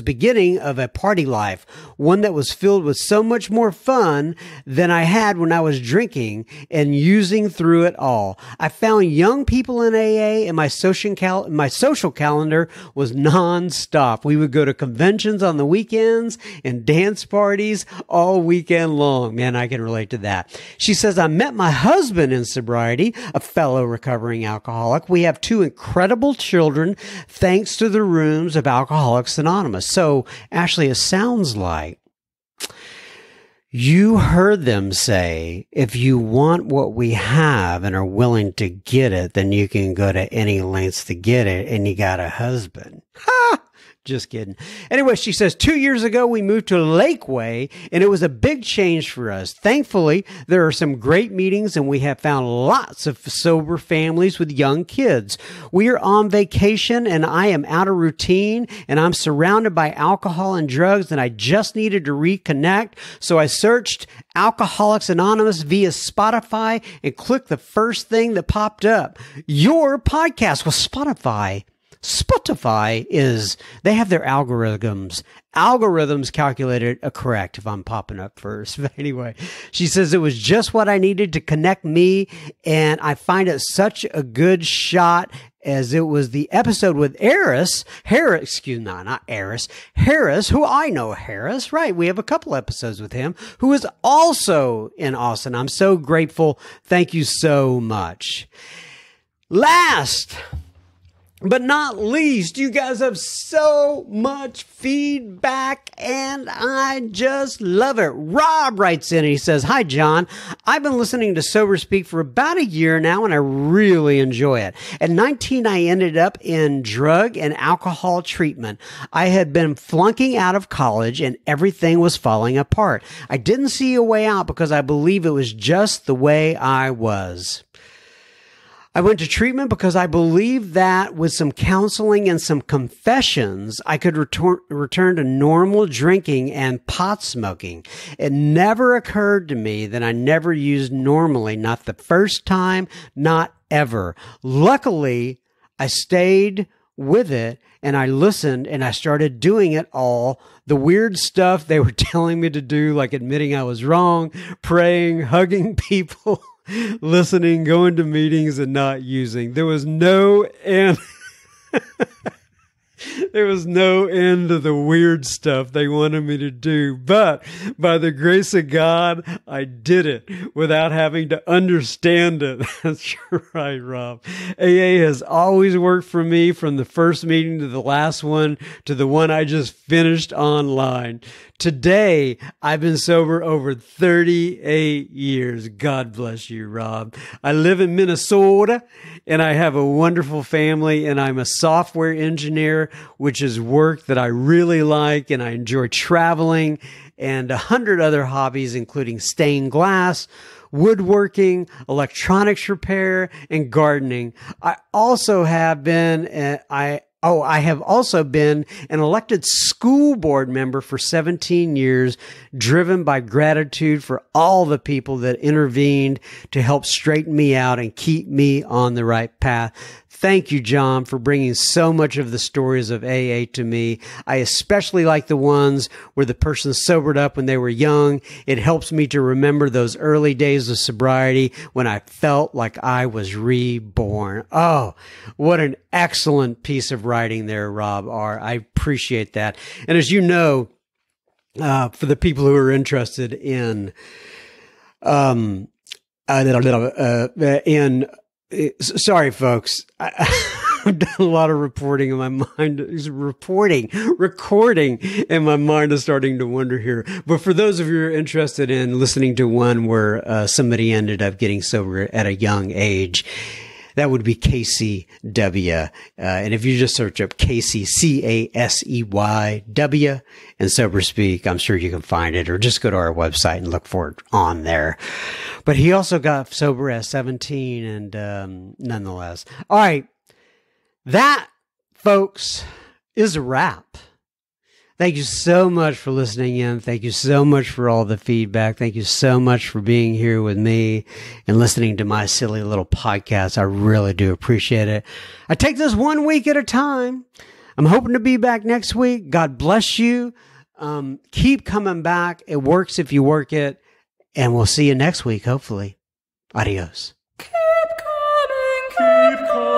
beginning of a party life, one that was filled with so much more fun than I had when I was drinking and using through it all. I found young people in AA, and my social calendar was nonstop. We would go to conventions on the weekends and dance parties all weekend long. Man, I can relate to that. She says, I met my husband in sobriety, a fellow recovering alcoholic. We have 2 incredible children thanks to the rooms of Alcoholics Anonymous. So, Ashley, it sounds like you heard them say, if you want what we have and are willing to get it, then you can go to any lengths to get it, and you got a husband. Ha! Just kidding. Anyway, she says, 2 years ago, we moved to Lakeway, and it was a big change for us. Thankfully, there are some great meetings, and we have found lots of sober families with young kids. We are on vacation, and I am out of routine, and I'm surrounded by alcohol and drugs, and I just needed to reconnect. So I searched Alcoholics Anonymous via Spotify and clicked the first thing that popped up. Your podcast. Well, Spotify they have their algorithms calculated correct if I'm popping up first. But anyway, she says it was just what I needed to connect me, and I find it such a good shot, as it was the episode with Harris, who I know Harris, right? We have a couple episodes with him, who is also in Austin. I'm so grateful. Thank you so much. Last but not least, you guys have so much feedback, and I just love it. Rob writes in and he says, Hi, John. I've been listening to Sober Speak for about a year now, and I really enjoy it. At 19, I ended up in drug and alcohol treatment. I had been flunking out of college, and everything was falling apart. I didn't see a way out because I believe it was just the way I was. I went to treatment because I believed that with some counseling and some confessions, I could return to normal drinking and pot smoking. It never occurred to me that I never used normally, not the first time, not ever. Luckily, I stayed with it, and I listened, and I started doing it all. The weird stuff they were telling me to do, like admitting I was wrong, praying, hugging people, listening, going to meetings, and not using. There was no end. There was no end to the weird stuff they wanted me to do. But by the grace of God, I did it without having to understand it. That's right, Rob. AA has always worked for me, from the first meeting to the last one to the one I just finished online. Today, I've been sober over 38 years. God bless you, Rob. I live in Minnesota, and I have a wonderful family, and I'm a software engineer, which is work that I really like, and I enjoy traveling and 100 other hobbies, including stained glass, woodworking, electronics repair, and gardening. I have also been an elected school board member for 17 years, driven by gratitude for all the people that intervened to help straighten me out and keep me on the right path. Thank you, John, for bringing so much of the stories of AA to me. I especially like the ones where the person sobered up when they were young. It helps me to remember those early days of sobriety when I felt like I was reborn. Oh, what an excellent piece of writing there, Rob R. I appreciate that. And as you know, for the people who are interested in, sorry, folks. I've done a lot of reporting in my mind. Recording in my mind is starting to wonder here. But for those of you who are interested in listening to one where somebody ended up getting sober at a young age, that would be KCW. And if you just search up Casey, CASEYW, and Sober Speak, I'm sure you can find it, or just go to our website and look for it on there. But he also got sober at 17, and nonetheless. All right. That, folks, is a wrap. Thank you so much for listening in. Thank you so much for all the feedback. Thank you so much for being here with me and listening to my silly little podcast. I really do appreciate it. I take this 1 week at a time. I'm hoping to be back next week. God bless you. Keep coming back. It works if you work it. And we'll see you next week, hopefully. Adios. Keep coming, keep coming.